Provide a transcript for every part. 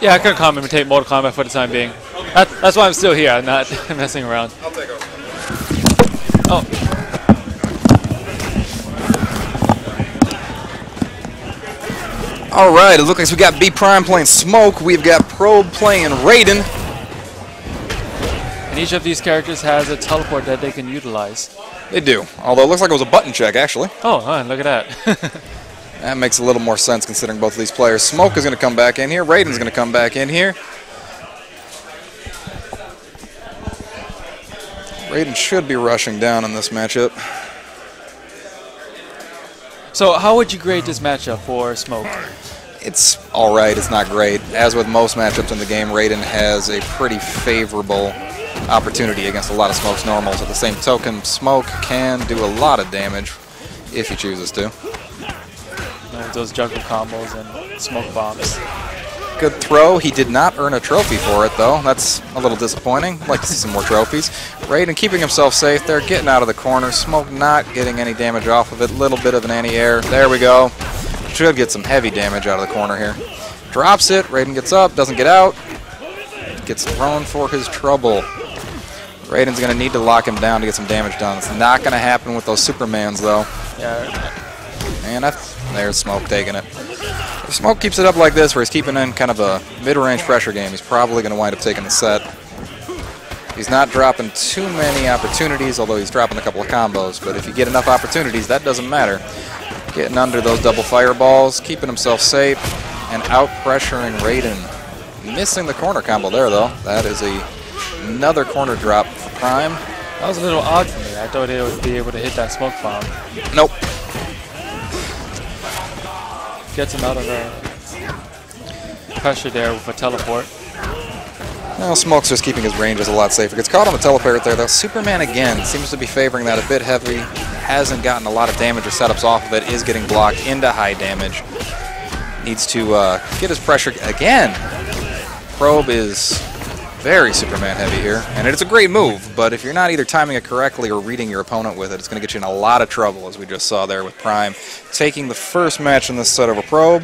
Yeah, I can commentate Mortal Kombat for the time being. That's why I'm still here. I'm not messing around. I'll take over. Oh. All right, it looks like we got B Prime playing Smoke. We've got Probe playing Raiden. And each of these characters has a teleport that they can utilize. They do, although it looks like it was a button check, actually. Oh, look at that. That makes a little more sense considering both of these players. Smoke is going to come back in here. Raiden's going to come back in here. Raiden should be rushing down in this matchup. So how would you grade this matchup for Smoke? It's all right. It's not great. As with most matchups in the game, Raiden has a pretty favorable opportunity against a lot of Smoke's normals. At the same token, Smoke can do a lot of damage if he chooses to. Those juggle combos and smoke bombs. Good throw. He did not earn a trophy for it, though. That's a little disappointing. I'd like to see some more trophies. Raiden keeping himself safe there, getting out of the corner. Smoke not getting any damage off of it. Little bit of an anti-air. There we go. Should get some heavy damage out of the corner here. Drops it. Raiden gets up, doesn't get out. Gets thrown for his trouble. Raiden's going to need to lock him down to get some damage done. It's not going to happen with those Supermans, though. Yeah. And there's Smoke taking it. If Smoke keeps it up like this, where he's keeping in kind of a mid-range pressure game, he's probably going to wind up taking the set. He's not dropping too many opportunities, although he's dropping a couple of combos. But if you get enough opportunities, that doesn't matter. Getting under those double fireballs, keeping himself safe, and out-pressuring Raiden. Missing the corner combo there, though. That is another corner drop for Prime. That was a little odd for me. I thought they would be able to hit that smoke bomb. Nope. Gets him out of the pressure there with a teleport. Well, Smoke's just keeping his ranges a lot safer. Gets caught on the teleport there, though. Superman, again, seems to be favoring that a bit heavy. Hasn't gotten a lot of damage or setups off of it. Is getting blocked into high damage. Needs to get his pressure again. Probe is very Superman heavy here, and it's a great move, but if you're not either timing it correctly or reading your opponent with it, it's going to get you in a lot of trouble, as we just saw there with Prime. Taking the first match in this set over Probe.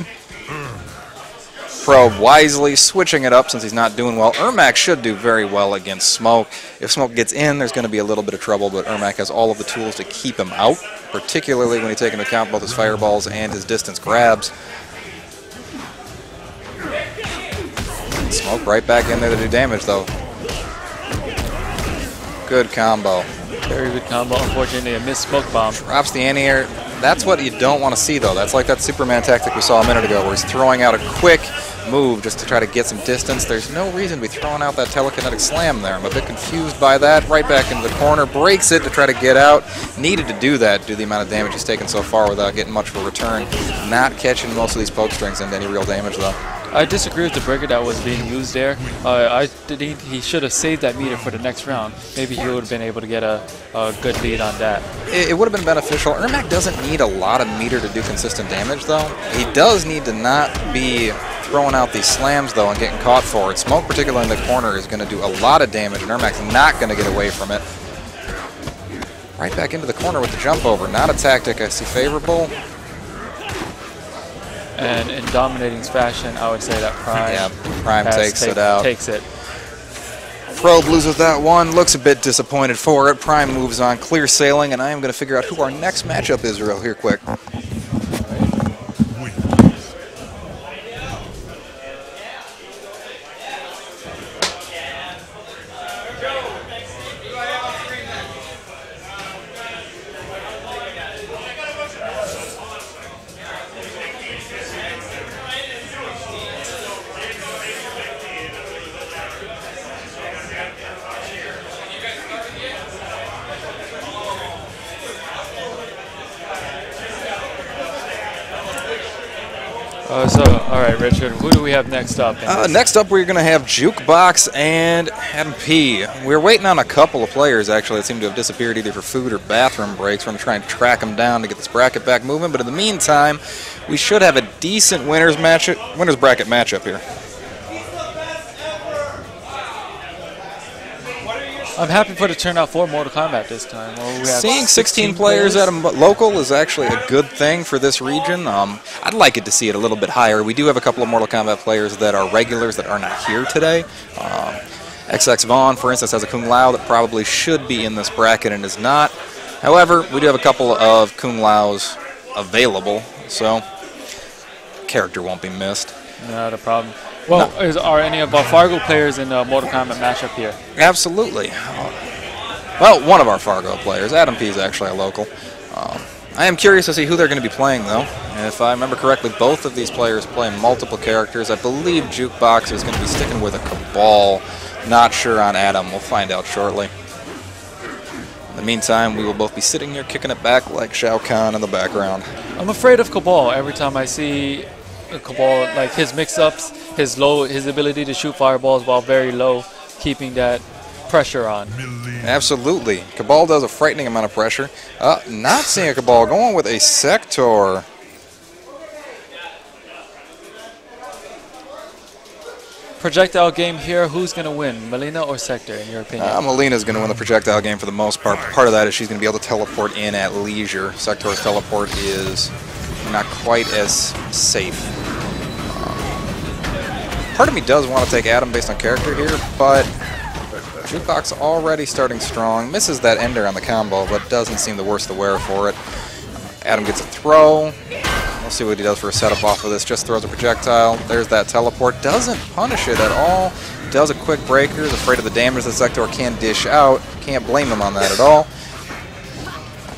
Probe wisely switching it up since he's not doing well. Ermac should do very well against Smoke. If Smoke gets in, there's going to be a little bit of trouble, but Ermac has all of the tools to keep him out, particularly when you take into account both his fireballs and his distance grabs. Smoke right back in there to do damage, though. Good combo. Very good combo. Unfortunately, a missed smoke bomb. Drops the anti-air. That's what you don't want to see, though. That's like that Superman tactic we saw a minute ago, where he's throwing out a quick move just to try to get some distance. There's no reason to be throwing out that telekinetic slam there. I'm a bit confused by that. Right back into the corner. Breaks it to try to get out. Needed to do that due to the amount of damage he's taken so far without getting much of a return. Not catching most of these poke strings into any real damage, though. I disagree with the breaker that was being used there. He should have saved that meter for the next round. Maybe he would have been able to get a good lead on that. It would have been beneficial. Ermac doesn't need a lot of meter to do consistent damage, though. He does need to not be throwing out these slams, though, and getting caught for it. Smoke, particularly in the corner, is going to do a lot of damage, and Ermac's not going to get away from it. Right back into the corner with the jump over. Not a tactic I see favorable. And in dominating fashion, I would say that Prime takes it out. Takes it. Probe loses that one. Looks a bit disappointed for it. Prime moves on. Clear sailing, and I am going to figure out who our next matchup is real here quick. All right, Richard, who do we have next up? Next up, we're going to have Jukebox and MP. We're waiting on a couple of players, actually, that seem to have disappeared either for food or bathroom breaks. We're going to try and track them down to get this bracket back moving. But in the meantime, we should have a decent winners bracket matchup here. I'm happy for the turnout for Mortal Kombat this time. Well, we have Seeing 16 players at a local is actually a good thing for this region. I'd like it to see it a little bit higher. We do have a couple of Mortal Kombat players that are regulars that are not here today. XX Vaughn, for instance, has a Kung Lao that probably should be in this bracket and is not. However, we do have a couple of Kung Laos available, so character won't be missed. Not a problem. Well, are any of our Fargo players in the Mortal Kombat matchup here? Absolutely. Well, one of our Fargo players, Adam P, is actually a local. I am curious to see who they're going to be playing, though. And if I remember correctly, both of these players play multiple characters. I believe Jukebox is going to be sticking with a Kabal. Not sure on Adam. We'll find out shortly. In the meantime, we will both be sitting here kicking it back like Shao Kahn in the background. I'm afraid of Kabal every time I see Kabal, like his mix-ups, his ability to shoot fireballs while very low, keeping that pressure on. Absolutely. Kabal does a frightening amount of pressure. Not seeing a Kabal, going with a Sektor. Projectile game here, who's going to win, Mileena or Sektor, in your opinion? Mileena's going to win the projectile game for the most part. Part of that is she's going to be able to teleport in at leisure. Sektor's teleport is not quite as safe. Part of me does want to take Adam based on character here, but Jukebox already starting strong. Misses that ender on the combo, but doesn't seem the worse the wear for it. Adam gets a throw. We'll see what he does for a setup off of this. Just throws a projectile. There's that teleport. Doesn't punish it at all. Does a quick breaker. Is afraid of the damage that Sektor can dish out. Can't blame him on that at all.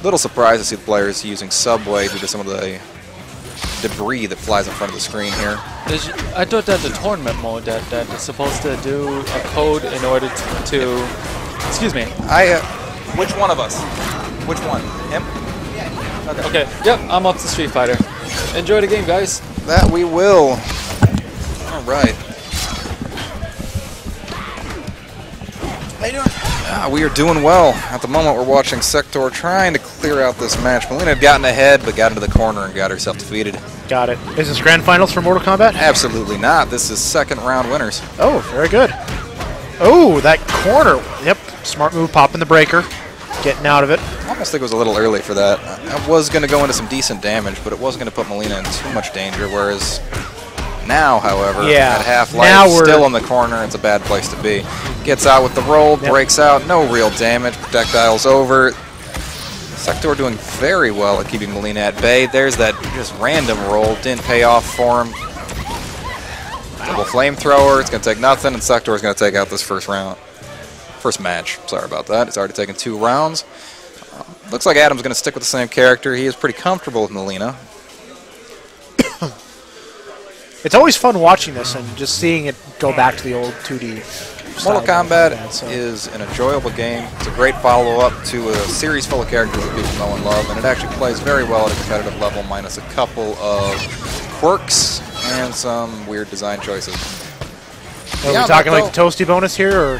Little surprised to see the players using Subway due to some of the debris that flies in front of the screen here. I thought that the tournament mode that is supposed to do a code in order to excuse me. Which one of us? Which one? Him? Okay. Yep, I'm up to Street Fighter. Enjoy the game, guys. That we will. All right. How you doing? We are doing well. At the moment, we're watching Sektor trying to clear out this match. Mileena had gotten ahead, but got into the corner and got herself defeated. Got it. Is this Grand Finals for Mortal Kombat? Absolutely not. This is second round winners. Oh, very good. Oh, that corner. Yep. Smart move, popping the breaker. Getting out of it. I almost think it was a little early for that. I was going to go into some decent damage, but it wasn't going to put Mileena in too much danger, whereas now, however, at half-life, still in the corner, it's a bad place to be. Gets out with the roll, breaks out, no real damage, projectiles over. Sektor doing very well at keeping Mileena at bay. There's that just random roll, didn't pay off for him. Double flamethrower, it's going to take nothing, and Sektor is going to take out this first round. First match, sorry about that. It's already taken 2 rounds. Looks like Adam's going to stick with the same character. He is pretty comfortable with Mileena. It's always fun watching this and just seeing it go back to the old 2D. Mortal Kombat is an enjoyable game. It's a great follow-up to a series full of characters that people know and love, and it actually plays very well at a competitive level, minus a couple of quirks and some weird design choices. Are we talking like the Toasty bonus here? Or?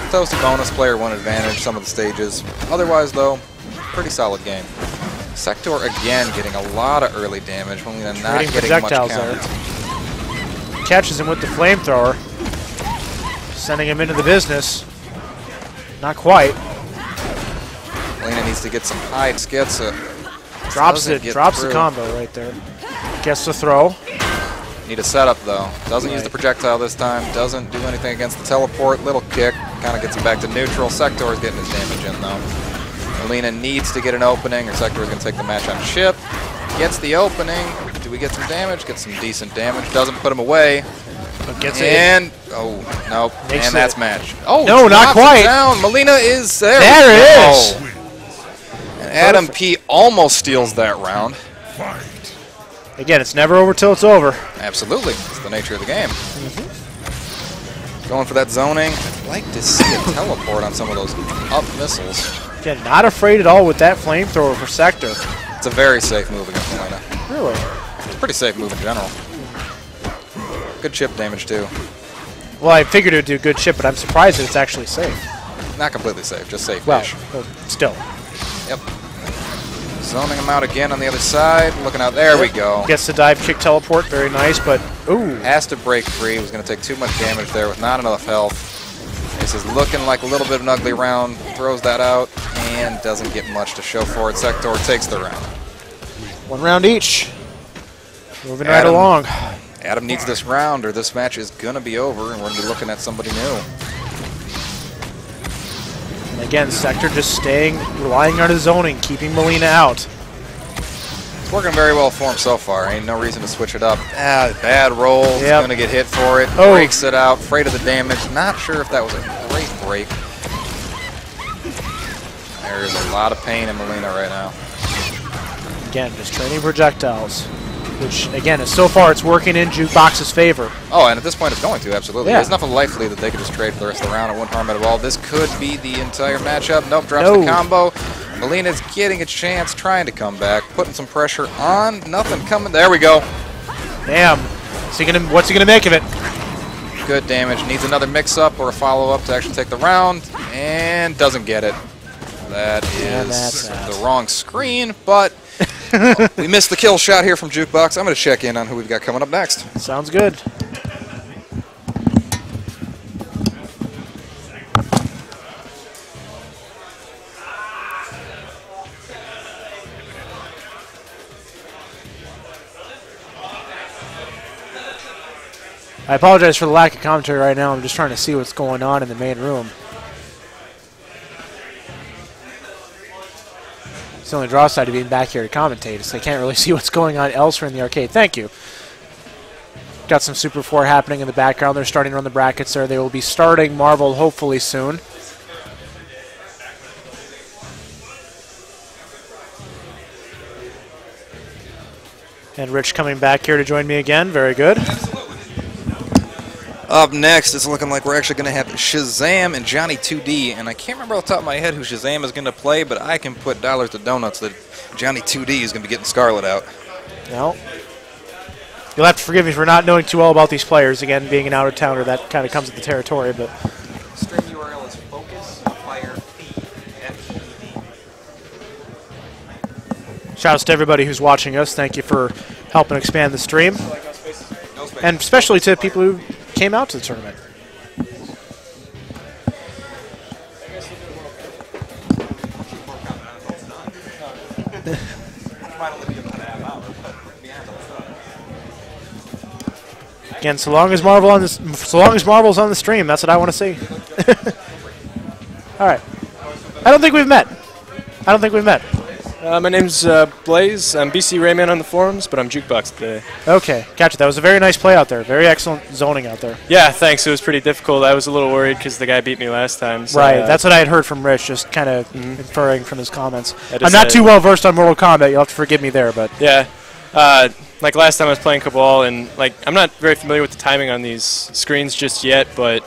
Toasty bonus, player 1 advantage, some of the stages. Otherwise, though, pretty solid game. Sektor, again, getting a lot of early damage, Mileena not getting much counter. Catches him with the flamethrower, sending him into the business. Not quite. Mileena needs to get some heights, gets it. Drops the combo right there. Gets the throw. Need a setup, though. Doesn't use the projectile this time. Doesn't do anything against the teleport. Little kick. Kind of gets him back to neutral. Sektor is getting his damage in, though. Mileena needs to get an opening, or Sektor is going to take the match on chip. Gets the opening. Do we get some damage? Get some decent damage. Doesn't put him away. But gets and, oh, nope. And that's match. Oh, no, not quite. Down. Mileena is there. There it is. And Adam P almost steals that round. Again, it's never over till it's over. Absolutely. It's the nature of the game. Going for that zoning. I'd like to see a teleport on some of those up missiles. Again, not afraid at all with that flamethrower for Sektor. It's a very safe move against Mileena. Really? It's a pretty safe move in general. Good chip damage, too. Well, I figured it would do good chip, but I'm surprised that it's actually safe. Not completely safe, just safe-ish. Well, still. Yep. Zoning him out again on the other side. Looking out. There we go. Gets the dive kick teleport. Very nice, but ooh. Has to break free. Was going to take too much damage there with not enough health. This is looking like a little bit of an ugly round. Throws that out and doesn't get much to show for it. Sektor takes the round. 1 round each. Moving right along. Adam needs this round or this match is going to be over and we're going to be looking at somebody new. And again, Sektor just relying on his zoning, keeping Mileena out. It's working very well for him so far. Ain't no reason to switch it up. Bad roll. He's going to get hit for it. Oh. Breaks it out. Afraid of the damage. Not sure if that was a great break. There is a lot of pain in Mileena right now. Again, just training projectiles, which, again, so far it's working in Jukebox's favor. Oh, and at this point it's going to, absolutely. Yeah. There's enough of life lead that they could just trade for the rest of the round. It wouldn't harm it at all. This could be the entire matchup. Nope, drops the combo. Mileena's getting a chance, trying to come back, putting some pressure on. Nothing coming. There we go. Damn. What's he going to make of it? Good damage. Needs another mix-up or a follow-up to actually take the round, and doesn't get it. That is the wrong screen, but we missed the kill shot here from Jukebox. I'm going to check in on who we've got coming up next. Sounds good. I apologize for the lack of commentary right now. I'm just trying to see what's going on in the main room. It's the only draw side of being back here to commentate, so I can't really see what's going on elsewhere in the arcade. Thank you. Got some Super 4 happening in the background. They're starting to run the brackets there. They will be starting Marvel hopefully soon. And Rich coming back here to join me again. Very good. Up next, it's looking like we're actually going to have Shizzzamm and Johnny 2D, and I can't remember off the top of my head who Shizzzamm is going to play, but I can put dollars to donuts that Johnny 2D is going to be getting Skarlet out. No. You'll have to forgive me for not knowing too well about these players. Again, being an out-of-towner, that kind of comes with the territory. But stream URL is Focus Fire shout-outs to everybody who's watching us. Thank you for helping expand the stream. And especially to people who came out to the tournament. Again, so long as Marvel's on the stream, that's what I want to see. All right. I don't think we've met. My name's Blaze. I'm BC Rayman on the forums, but I'm Jukebox today. Okay, gotcha. That was a very nice play out there. Very excellent zoning out there. Yeah, thanks. It was pretty difficult. I was a little worried because the guy beat me last time. So, right, that's what I had heard from Rich, just kind of inferring from his comments. I'm not too well versed on Mortal Kombat. You'll have to forgive me there, but yeah. Like last time I was playing Kabal, and like I'm not very familiar with the timing on these screens just yet, but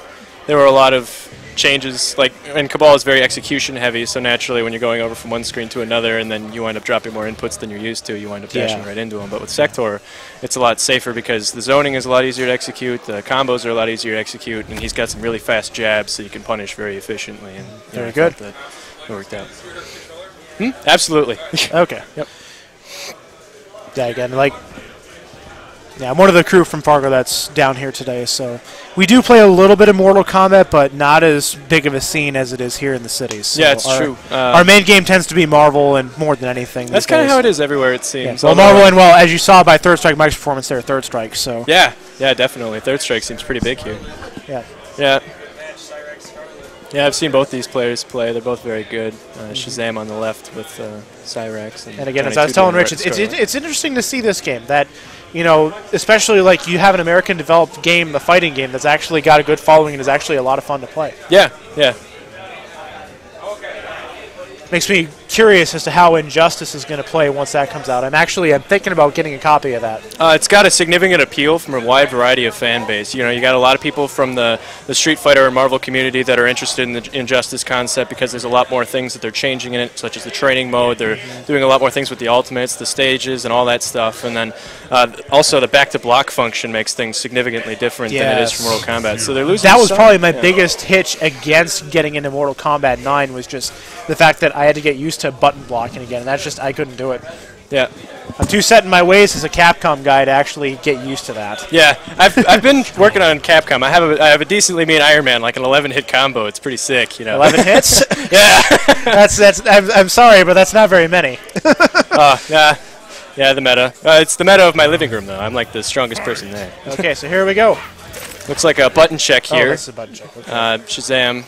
there were a lot of changes. Like, and Kabal is very execution heavy, so naturally when you're going over from one screen to another and then you wind up dropping more inputs than you're used to, you wind up dashing right into them. But with Sektor, it's a lot safer because the zoning is a lot easier to execute, the combos are a lot easier to execute, and he's got some really fast jabs so you can punish very efficiently. And very good. That worked out. Absolutely. Okay. Yep. Yeah, again, like, yeah, I'm one of the crew from Fargo that's down here today, so we do play a little bit of Mortal Kombat, but not as big of a scene as it is here in the cities. So yeah, it's true. Our main game tends to be Marvel, and more than anything. That's kind of how it is everywhere, it seems. Yeah. Well, Marvel, and well, as you saw by Third Strike Mike's performance there, Third Strike. So yeah, definitely. Third Strike seems pretty big here. Yeah. Yeah, I've seen both these players play. They're both very good. Shizzzamm on the left with Cyrax. And again, as I was telling Rich, it's interesting to see this game. That, you know, especially like you have an American-developed game, the fighting game, that's actually got a good following and is actually a lot of fun to play. Yeah. Makes me curious as to how Injustice is going to play once that comes out. I'm thinking about getting a copy of that. It's got a significant appeal from a wide variety of fan base. You know, you got a lot of people from the Street Fighter and Marvel community that are interested in the Injustice concept because there's a lot more things that they're changing in it, such as the training mode. They're doing a lot more things with the ultimates, the stages, and all that stuff. And then also the back-to-block function makes things significantly different than it is from Mortal Kombat. So they're losing. That was probably my biggest hitch against getting into Mortal Kombat 9 was just the fact that I had to get used to button blocking again. That's just, I couldn't do it. Yeah. I'm too set in my ways as a Capcom guy to actually get used to that. Yeah, I've been working on Capcom. I have a decently mean Iron Man, like an 11-hit combo. It's pretty sick, you know. 11 hits? Yeah. I'm sorry, but that's not very many. Yeah, the meta. It's the meta of my living room, though. I'm like the strongest person there. Okay, so here we go. Looks like a button check here. Oh, that's a button check. Okay. Shizzzamm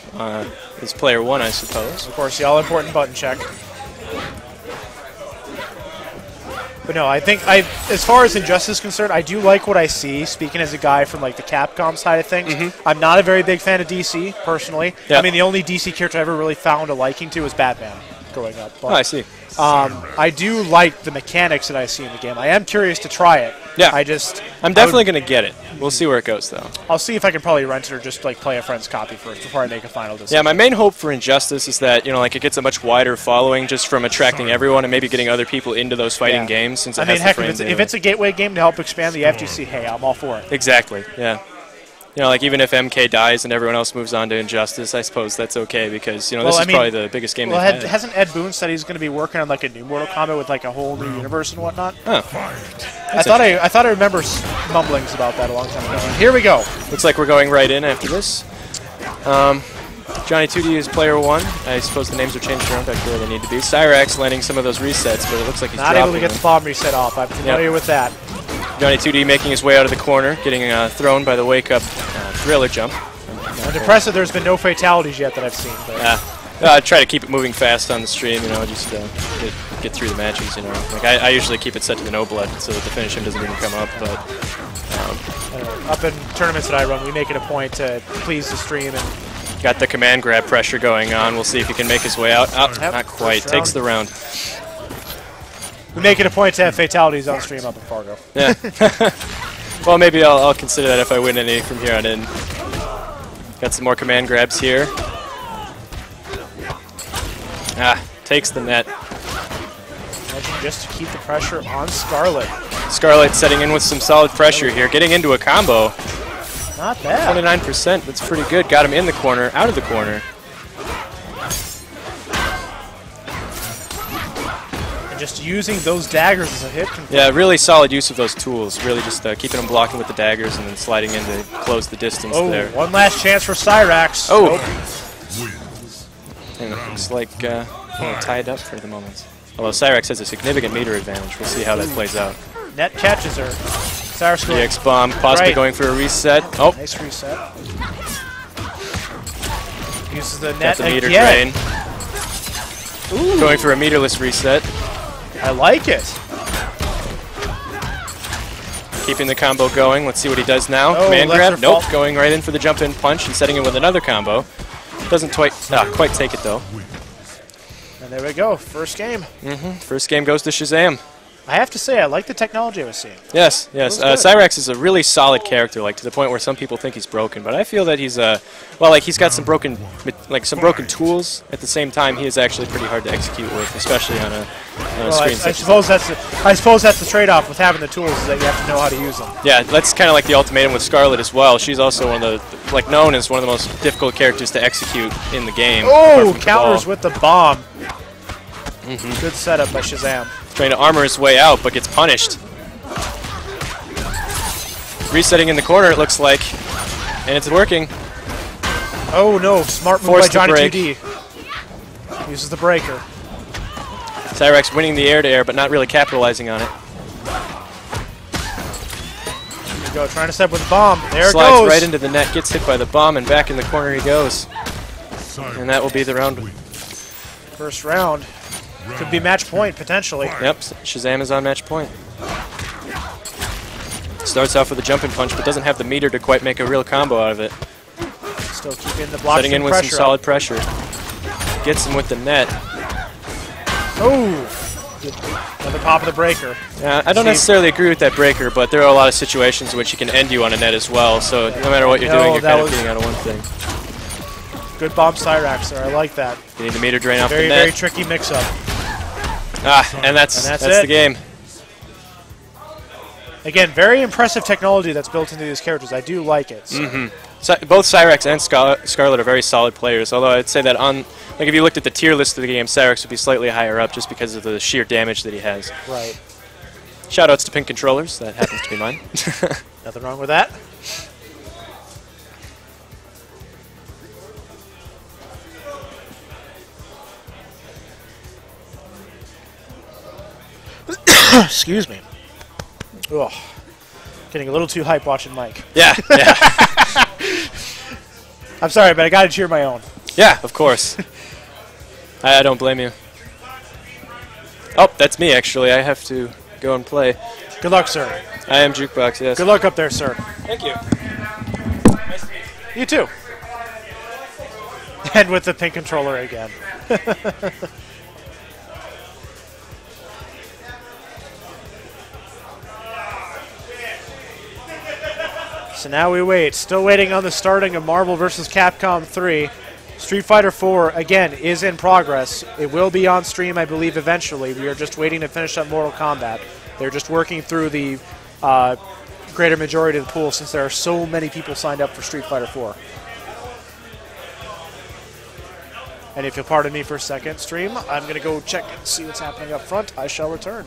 is player 1, I suppose. Of course, the all-important button check. But no, I think as far as Injustice is concerned, I do like what I see. Speaking as a guy from like the Capcom side of things, I'm not a very big fan of DC personally. Yep. I mean, the only DC character I ever really found a liking to was Batman growing up. But, I see. I do like the mechanics that I see in the game. I am curious to try it. Yeah. I'm definitely going to get it. We'll see where it goes, though. I'll see if I can probably rent it or just like play a friend's copy first before I make a final decision. Yeah, my main hope for Injustice is that, like it gets a much wider following just from attracting everyone and maybe getting other people into those fighting games. Since I mean, heck, if it's a gateway game to help expand the FGC, hey, I'm all for it. Exactly. Yeah. Like even if MK dies and everyone else moves on to Injustice, I suppose that's okay because this is probably the biggest game. Well, hasn't Ed Boon said he's going to be working on like a new Mortal Kombat with like a whole new universe and whatnot? Huh. I thought I remember mumblings about that a long time ago. Here we go. Looks like we're going right in after this. Johnny 2D is player 1. I suppose the names are changed around back to where they need to be. Cyrax landing some of those resets, but it looks like he's not able to get the bomb reset off. I'm familiar with that. Johnny 2D making his way out of the corner, getting thrown by the wake-up thriller jump. I'm impressed that there's been no fatalities yet that I've seen. I try to keep it moving fast on the stream, just get through the matches, Like I usually keep it set to the no blood so that the finish him doesn't even come up, but... up in tournaments that I run, we make it a point to please the stream and... Got the command grab pressure going on. We'll see if he can make his way out. Oh, yep, not quite. Takes the round. We make it a point to have fatalities on stream up in Fargo. Yeah. Well, maybe I'll consider that if I win any from here on in. Got some more command grabs here. Takes the net. Imagine just to keep the pressure on Skarlet. Skarlet setting in with some solid pressure here. Getting into a combo. Not bad. 29%. That's pretty good. Got him in the corner, out of the corner. And just using those daggers as a hit. Yeah, really solid use of those tools. Really just keeping them blocking with the daggers and then sliding in to close the distance there. One last chance for Cyrax. Oh! And it looks like tied up for the moment. Although Cyrax has a significant meter advantage. We'll see how that plays out. Net catches her. Cyrax DX bomb, possibly going for a reset. Oh! Nice reset. Uses the net Got the meter again. drain. Ooh. Going for a meterless reset. I like it. Keeping the combo going. Let's see what he does now. Oh, Command grab. Nope. Going right in for the jump in punch and setting in with another combo. Doesn't quite take it though. And there we go. First game. First game goes to Shizzzamm. I have to say, I like the technology I was seeing. Yes. Cyrax is a really solid character, like to the point where some people think he's broken. But I feel that he's he's got some broken tools. At the same time, he is actually pretty hard to execute with, especially on a screen. I suppose that's the trade-off with having the tools, is that you have to know how to use them. Yeah, that's kind of like the ultimatum with Skarlet as well. She's also one of the known as one of the most difficult characters to execute in the game. Oh, counters with the bomb. Good setup by Shizzzamm. Trying to armor his way out, but gets punished. Resetting in the corner, it looks like. And it's working. Oh no, smart move by Johnny 2D. Uses the breaker. Cyrax winning the air-to-air, but not really capitalizing on it. Here we go, trying to set up with the bomb. There it goes. Slides right into the net, gets hit by the bomb, and back in the corner he goes. And that will be the round. First round. Could be match point, potentially. Yep, Shizzzamm is on match point. Starts off with a jumping punch, but doesn't have the meter to quite make a real combo out of it. Still keeping the block. Setting in with some solid pressure. Gets him with the net. Oh! Another pop of the breaker. Yeah, I don't necessarily agree with that breaker, but there are a lot of situations in which he can end you on a net as well, so no matter what you're doing, you're kind of getting out of one thing. Good bomb Cyrax there, I like that. You need the meter drain off the net. Very tricky mix-up. And that's the game. Again, very impressive technology that's built into these characters. I do like it. So. So both Cyrax and Skarlet are very solid players, although I'd say that like if you looked at the tier list of the game, Cyrax would be slightly higher up just because of the sheer damage that he has. Right. Shoutouts to pink controllers, that happens to be mine. Nothing wrong with that. Excuse me. Ugh. Getting a little too hype watching Mike. Yeah. I'm sorry, but I got to cheer my own. Yeah, of course. I don't blame you. Oh, that's me, actually. I have to go and play. Good luck, sir. I am Jukebox, yes. Good luck up there, sir. Thank you. Nice to meet you. You too. And with the pink controller again. So now we wait. Still waiting on the starting of Marvel vs. Capcom 3. Street Fighter 4, again, is in progress. It will be on stream, I believe, eventually. We are just waiting to finish up Mortal Kombat. They're just working through the greater majority of the pool since there are so many people signed up for Street Fighter 4. And if you'll pardon me for a second, stream, I'm going to go check and see what's happening up front. I shall return.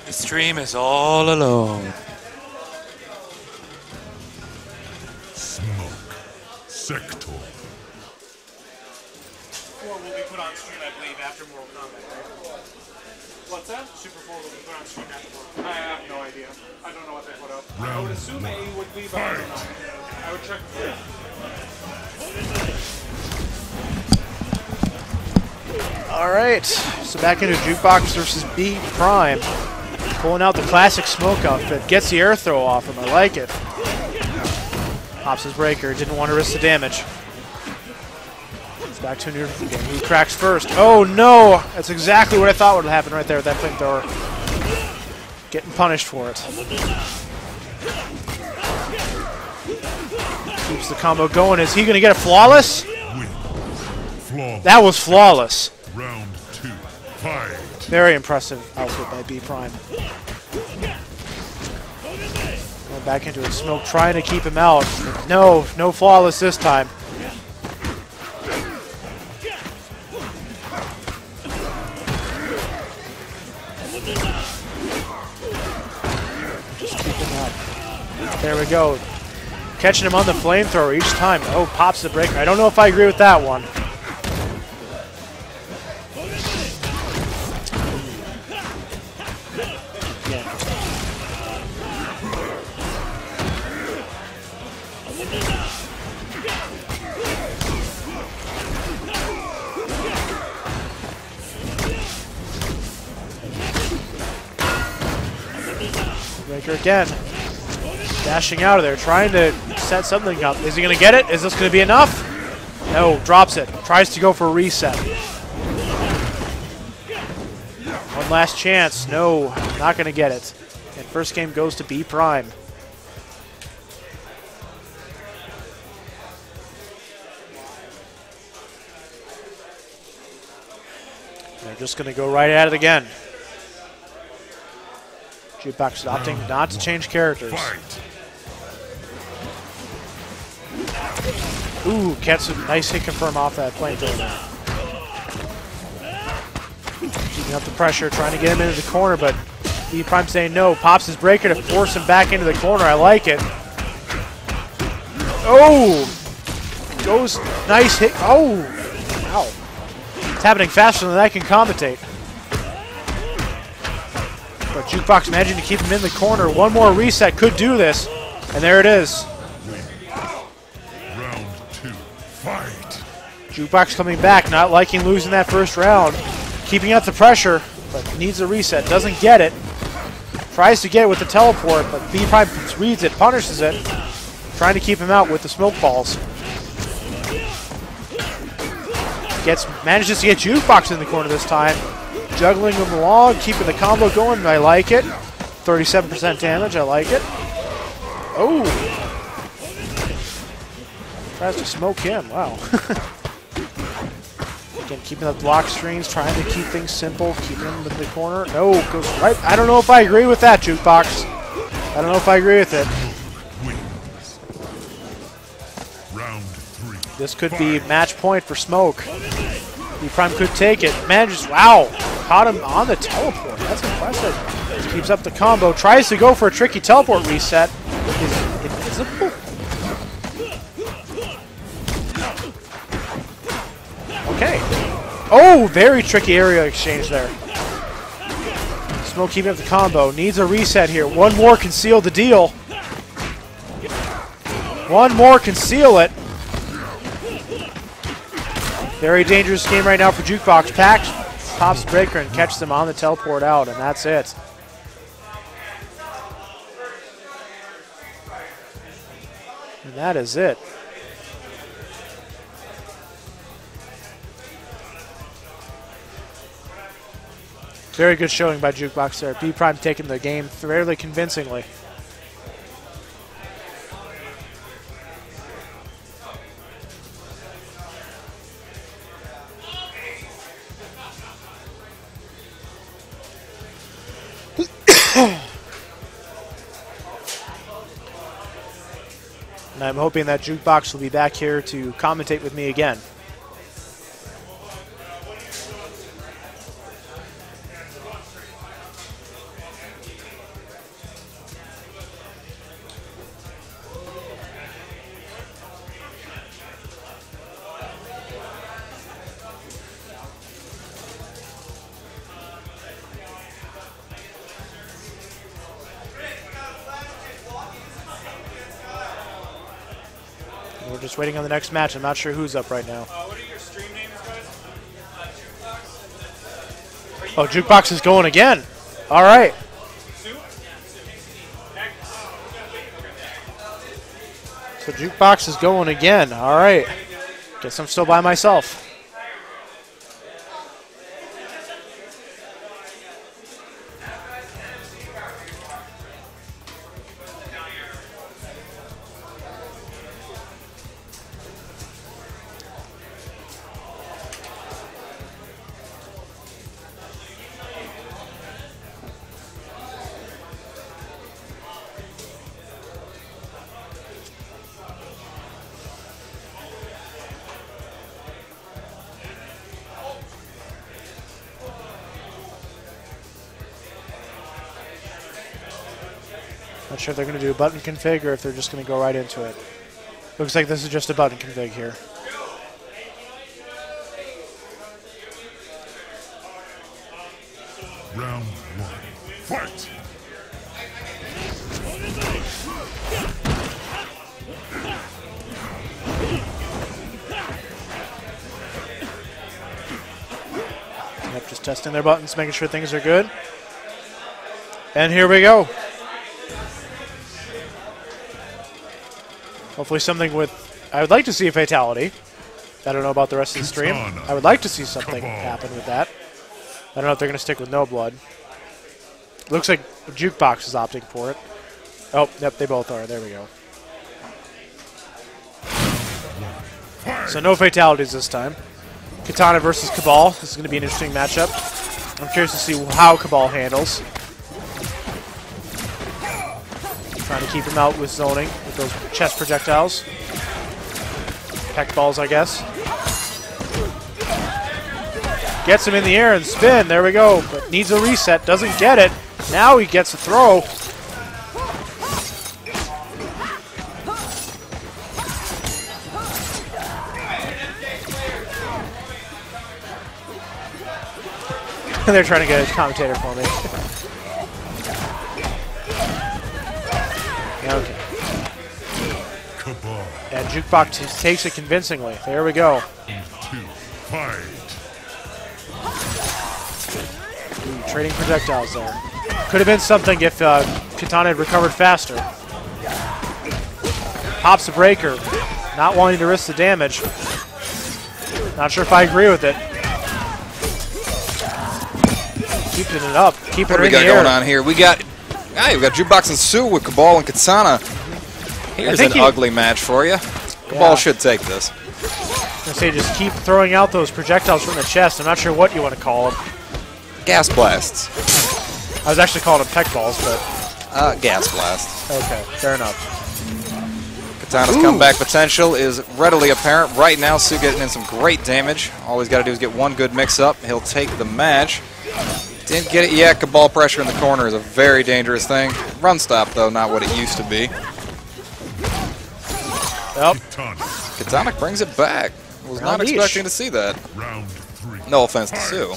The stream is all alone. Smoke. Sektor. 4 will be put on stream, I believe, after Mortal Kombat, right? What's that? Super 4 will be put on stream after Mortal Kombat. I have no idea. I don't know what they put up. I would assume A would be, but I don't know. I would check for it. Alright, so back into Jukebox versus B Prime. Pulling out the classic smoke outfit. Gets the air throw off him. I like it. Pops his breaker. Didn't want to risk the damage. It's back to neutral again. Who cracks first? Oh no! That's exactly what I thought would happen right there with that flamethrower. Getting punished for it. Keeps the combo going. Is he going to get a flawless? That was flawless. Round 2. Fight. Very impressive output by B Prime. Going back into his smoke, trying to keep him out. No flawless this time. Just keep him up. There we go. Catching him on the flamethrower each time. Oh, pops the breaker. I don't know if I agree with that one. Breaker again. Dashing out of there, trying to set something up. Is he going to get it? Is this going to be enough? No, drops it. Tries to go for a reset. One last chance. No, not going to get it. And first game goes to B Prime. They're just going to go right at it again. Jukebox opting not to change characters. Ooh, gets a nice hit confirm off that flamethrower. Keeping up the pressure, trying to get him into the corner, but B Prime saying no. Pops his breaker to force him back into the corner. I like it. Oh! Goes, nice hit. Oh! Wow. It's happening faster than I can commentate. But Jukebox managing to keep him in the corner. One more reset could do this. And there it is. Round 2, fight. Jukebox coming back, not liking losing that first round. Keeping up the pressure, but needs a reset. Doesn't get it. Tries to get it with the teleport, but B Prime reads it, punishes it. Trying to keep him out with the smoke balls. Manages to get Jukebox in the corner this time. Juggling him along, keeping the combo going. I like it. 37% damage. I like it. Oh! Tries to smoke him. Wow. Again, keeping up block strings, trying to keep things simple, keeping him in the corner. No, goes right. I don't know if I agree with that, Jukebox. I don't know if I agree with it. Round 3. This could be match point for Smoke. B Prime could take it. Manages. Wow. Caught him on the teleport. That's impressive. Keeps up the combo. Tries to go for a tricky teleport reset. Is invisible? Okay. Oh, very tricky area exchange there. Smoke keeping up the combo. Needs a reset here. One more can seal the deal. One more can seal it. Very dangerous game right now for Jukebox. Pops the breaker and catches them on the teleport out, and that's it. And that is it. Very good showing by Jukebox there. B Prime taking the game fairly convincingly. And I'm hoping that Jukebox will be back here to commentate with me again. We're just waiting on the next match. I'm not sure who's up right now. What are your stream names, guys? Jukebox? Oh, Jukebox is going again. All right. So Jukebox is going again. All right. Guess I'm still by myself. Not sure if they're going to do a button config or if they're just going to go right into it. Looks like this is just a button config here. Round 1, fight. Yep, just testing their buttons, making sure things are good. And here we go. Hopefully something with... I would like to see a fatality. I don't know about the rest of the stream. I would like to see something happen with that. I don't know if they're going to stick with no blood. Looks like Jukebox is opting for it. Oh, yep, they both are. There we go. So no fatalities this time. Kitana versus Kabal. This is going to be an interesting matchup. I'm curious to see how Kabal handles. Trying to keep him out with zoning with those chest projectiles. Tech balls, I guess. Gets him in the air and spin. There we go. But needs a reset. Doesn't get it. Now he gets a throw. They're trying to get a commentator for me. Okay. Kabal. And Jukebox takes it convincingly. There we go. 2. Fight. Ooh, trading projectiles there. Could have been something if Kitana had recovered faster. Pops the breaker. Not wanting to risk the damage. Not sure if I agree with it. Keeping it up. Keeping What it do we in got the air. going on here? We got Jukebox and Sue with Kabal and Kitana. Here's an ugly match for you. Kabal should take this. I was gonna say, just keep throwing out those projectiles from the chest. I'm not sure what you want to call them. Gas blasts. I was actually calling them tech balls, but Gas blast. okay, fair enough. Kitana's comeback potential is readily apparent. Right now, Sue getting in some great damage. All he's got to do is get one good mix-up. He'll take the match. Didn't get it yet. Kabal pressure in the corner is a very dangerous thing. Run stop, though, not what it used to be. Yep. Kitana brings it back. Was not expecting to see that. Round 3. No offense to Sue.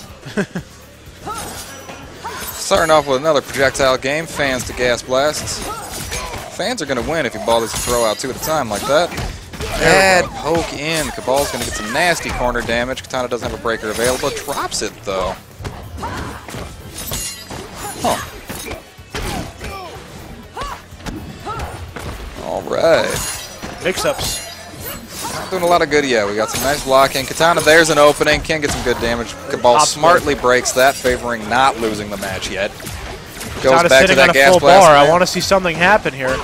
Starting off with another projectile game. Fans to gas blasts. Fans are going to win if you ball these throw out 2 at a time like that. Bad poke in. Kabal's going to get some nasty corner damage. Kitana doesn't have a breaker available. Drops it, though. Huh. All right. Mix-ups. Not doing a lot of good yet. We got some nice blocking. Kitana, there's an opening. Can get some good damage. Kabal smartly breaks that, favoring not losing the match yet. Goes back to that gas blast. I want to see something happen here.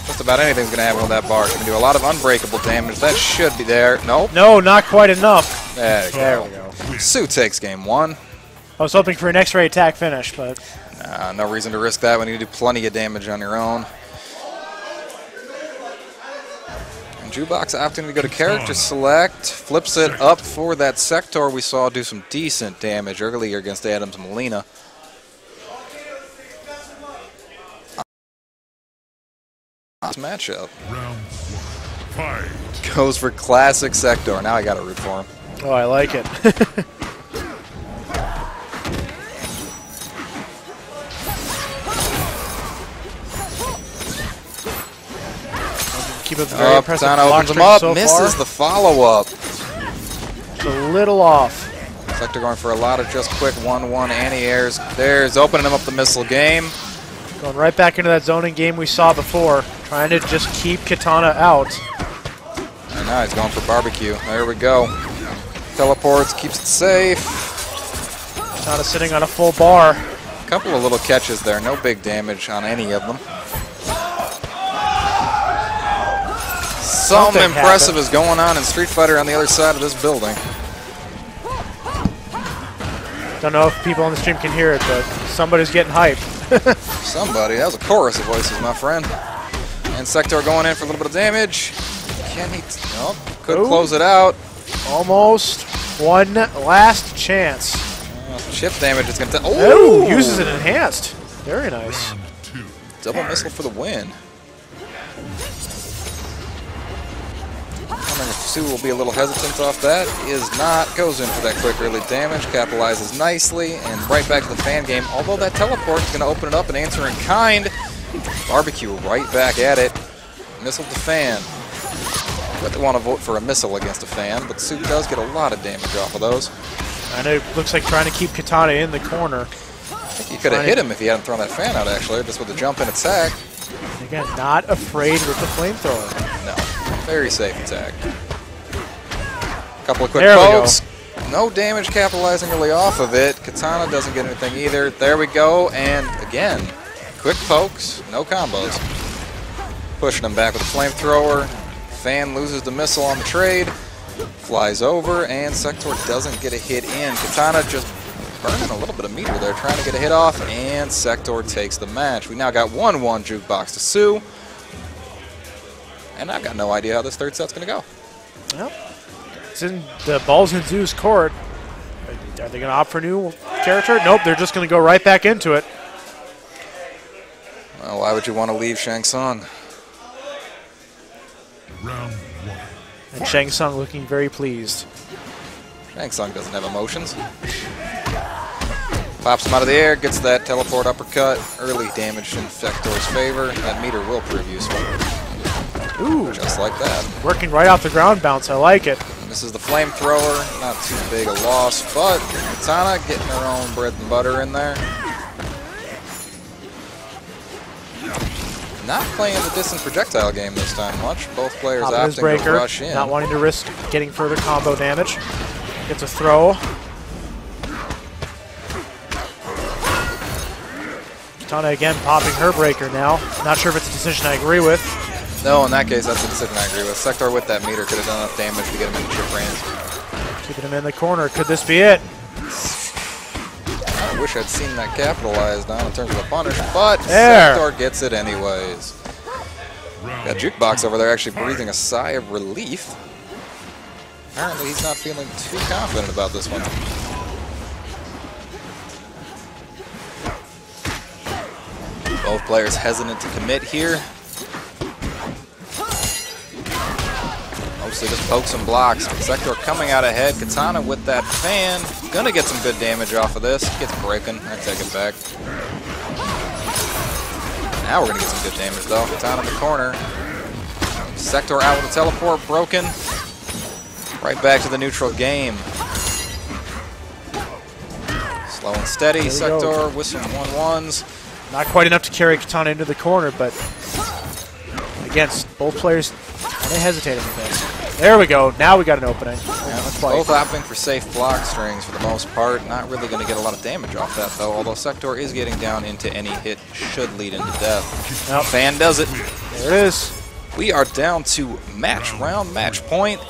Just about anything's going to happen with that bar. She can do a lot of unbreakable damage. That should be there. Nope. No, not quite enough. There we go. Sue takes game 1. I was hoping for an X-ray attack finish, but no reason to risk that when you do plenty of damage on your own. And Jukebox opting to go to character select. Flips it up for that Sektor we saw do some decent damage earlier against Adam's Mileena. Matchup. Round 1. Fight. Goes for classic Sektor. Now I got to root for him. oh, I like it. Keep up the very impressive Kitana block opens him string up, so misses far. the follow-up. Just a little off. Sektor going for a lot of just quick 1-1 anti-airs. There's opening him up the missile game. Going right back into that zoning game we saw before. Trying to just keep Kitana out. And now he's going for barbecue. There we go. Teleports, keeps it safe. Kitana sitting on a full bar. A couple of little catches there. No big damage on any of them. Something impressive is going on in Street Fighter on the other side of this building. Don't know if people on the stream can hear it, but somebody's getting hyped. Somebody. That was a chorus of voices, my friend. And Sektor going in for a little bit of damage. Can he? Nope. Could close it out. Almost. One last chance. Chip damage is going to... Oh! Uses it enhanced. Very nice. Round 2. Double missile for the win. I wonder if Sue will be a little hesitant off that. Is not. Goes in for that quick early damage. Capitalizes nicely. And right back to the fan game. Although that teleport is going to open it up and answer in kind. Barbecue right back at it. Missile to fan. But they want to vote for a missile against a fan. But Sue does get a lot of damage off of those. I know it looks like trying to keep Kitana in the corner. I think you could have hit him if he hadn't thrown that fan out, actually. Just with the jump and attack. Again, not afraid with the flamethrower. No. Very safe attack. Couple of quick There we pokes. No damage capitalizing really off of it. Kitana doesn't get anything either. There we go. And again, quick pokes. No combos. Pushing him back with a flamethrower. Fan loses the missile on the trade. Flies over. And Sektor doesn't get a hit in. Kitana just burning a little bit of meter there. Trying to get a hit off. And Sektor takes the match. We now got 1-1 Jukebox to Sue. And I've got no idea how this third set's going to go. Well, it's in the ball's in Zoo's court. Are they going to opt for a new character? Nope, they're just going to go right back into it. Well, why would you want to leave Shang Tsung? Round one. And Shang Tsung looking very pleased. Shang Tsung doesn't have emotions. Pops him out of the air, gets that teleport uppercut. Early damage in Sektor's favor. That meter will prove useful. Ooh, Just like that. working right off the ground bounce. I like it. This is the flamethrower. Not too big a loss, but Kitana getting her own bread and butter in there. Not playing the distant projectile game this time much. Both players Top of his opting to breaker, rush in. not wanting to risk getting further combo damage. Gets a throw. Kitana again popping her breaker now. Not sure if it's a decision I agree with. No, in that case, that's a decision I agree with. Sektor with that meter could have done enough damage to get him into chip range. Keeping him in the corner. Could this be it? I wish I'd seen that capitalized on in terms of a punish, but There. Sektor gets it anyways. Got Jukebox over there actually breathing a sigh of relief. Apparently he's not feeling too confident about this one. Both players hesitant to commit here. Mostly just pokes and blocks. Sektor coming out ahead. Kitana with that fan. Gonna get some good damage off of this. Gets broken. I take it back. Now we're gonna get some good damage though. Kitana in the corner. Sektor out with the teleport. Broken. Right back to the neutral game. Slow and steady. Sektor with some 1-1s. Not quite enough to carry Kitana into the corner, but against both players kind of hesitating a bit. There we go. Now we got an opening. Both opting for safe block strings for the most part. Not really going to get a lot of damage off that though, although Sektor is getting down into any hit should lead into death. Nope. Fan does it. There it is. We are down to match point.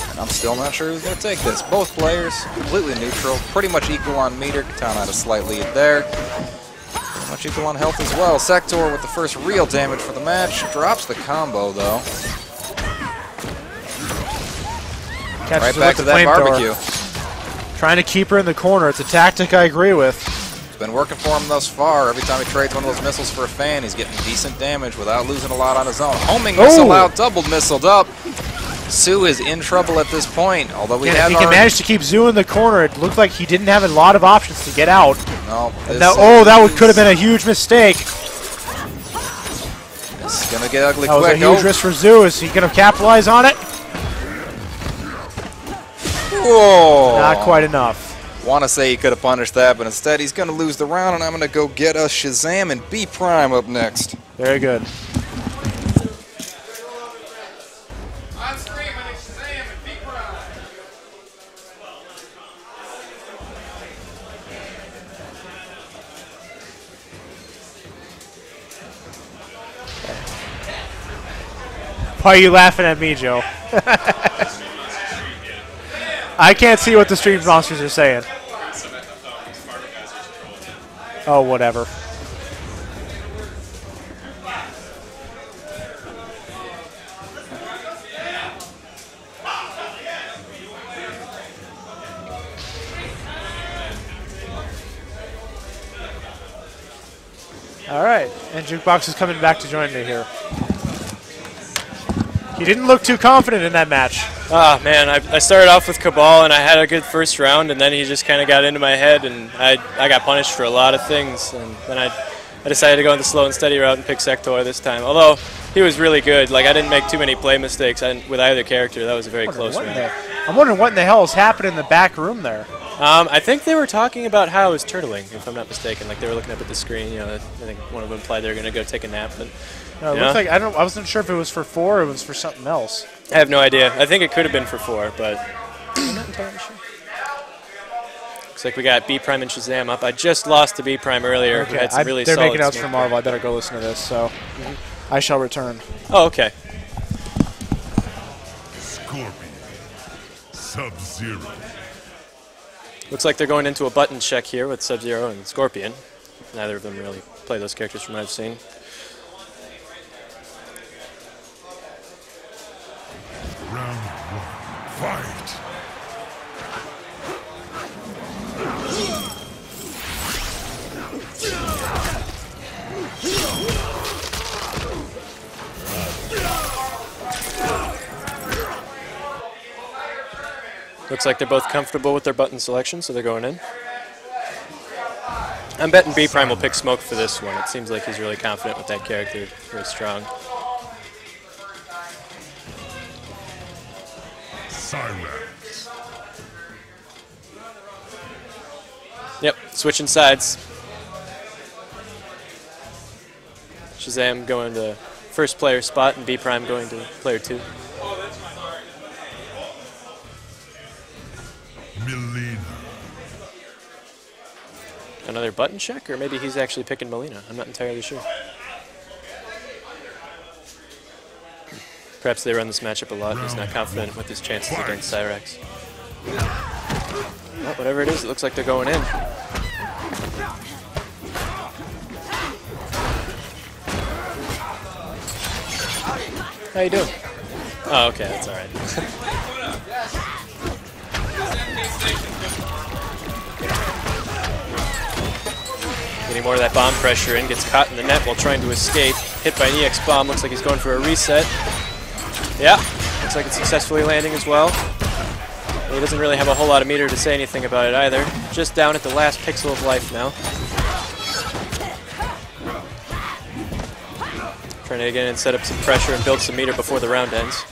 And I'm still not sure who's going to take this. Both players completely neutral, pretty much equal on meter. Kitana had a slight lead there. Pretty much equal on health as well. Sektor with the first real damage for the match. Drops the combo though. Catches Right back to that barbecue. Trying to keep her in the corner. It's a tactic I agree with. It's been working for him thus far. Every time he trades one of those missiles for a fan, he's getting decent damage without losing a lot on his own. Homing missile out, doubled missiled up. Sue is in trouble at this point, although we have if he can manage to keep Zoo in the corner, it looked like he didn't have a lot of options to get out. No. That could have been a huge mistake. It's going to get ugly That was quick. a huge risk for Zoo. Is he going to capitalize on it? Whoa. Not quite enough. Want to say he could have punished that, but instead he's going to lose the round, and I'm going to go get us Shizzzamm and B Prime up next. Very good. On screen, my name's Shizzzamm and B Prime. Why are you laughing at me, Joe? I can't see what the stream monsters are saying. Oh, whatever. All right, and Jukebox is coming back to join me here. He didn't look too confident in that match. Ah, man, I started off with Kabal, and I had a good first round, and then he just kind of got into my head, and I got punished for a lot of things, and then I decided to go in the slow and steady route and pick Sektor this time. Although, he was really good. Like, I didn't make too many play mistakes with either character. That was a very close round. I'm wondering what in the hell is happening in the back room there. I think they were talking about how I was turtling, if I'm not mistaken. Like, they were looking up at the screen. You know, I think one of them implied they were going to go take a nap. But, No, it looked like I wasn't sure if it was for 4 or it was for something else. I have no idea. I think it could have been for 4, but I'm not entirely sure. Looks like we got B Prime and Shizzzamm up. I just lost to B Prime earlier. Who had some really they're solid making notes for smoke. Marvel. I better go listen to this. So I shall return. Oh, okay. Scorpion. Sub-Zero. Looks like they're going into a button check here with Sub-Zero and Scorpion. Neither of them really play those characters from what I've seen. Fight. Looks like they're both comfortable with their button selection, so they're going in. I'm betting B Prime will pick Smoke for this one. It seems like he's really confident with that character. Very strong. Cyrax. Yep, switching sides. Shizzzamm going to first player spot and B Prime going to player 2. Mileena. Another button check, or maybe he's actually picking Mileena. I'm not entirely sure. Perhaps they run this matchup a lot. He's not confident with his chances against Cyrax. Well, whatever it is, it looks like they're going in. How you doing? Oh, okay, that's all right. Getting more of that bomb pressure in, gets caught in the net while trying to escape. Hit by an EX bomb, looks like he's going for a reset. Yeah, looks like it's successfully landing as well. He doesn't really have a whole lot of meter to say anything about it either. Just down at the last pixel of life now. Trying to get in and set up some pressure and build some meter before the round ends.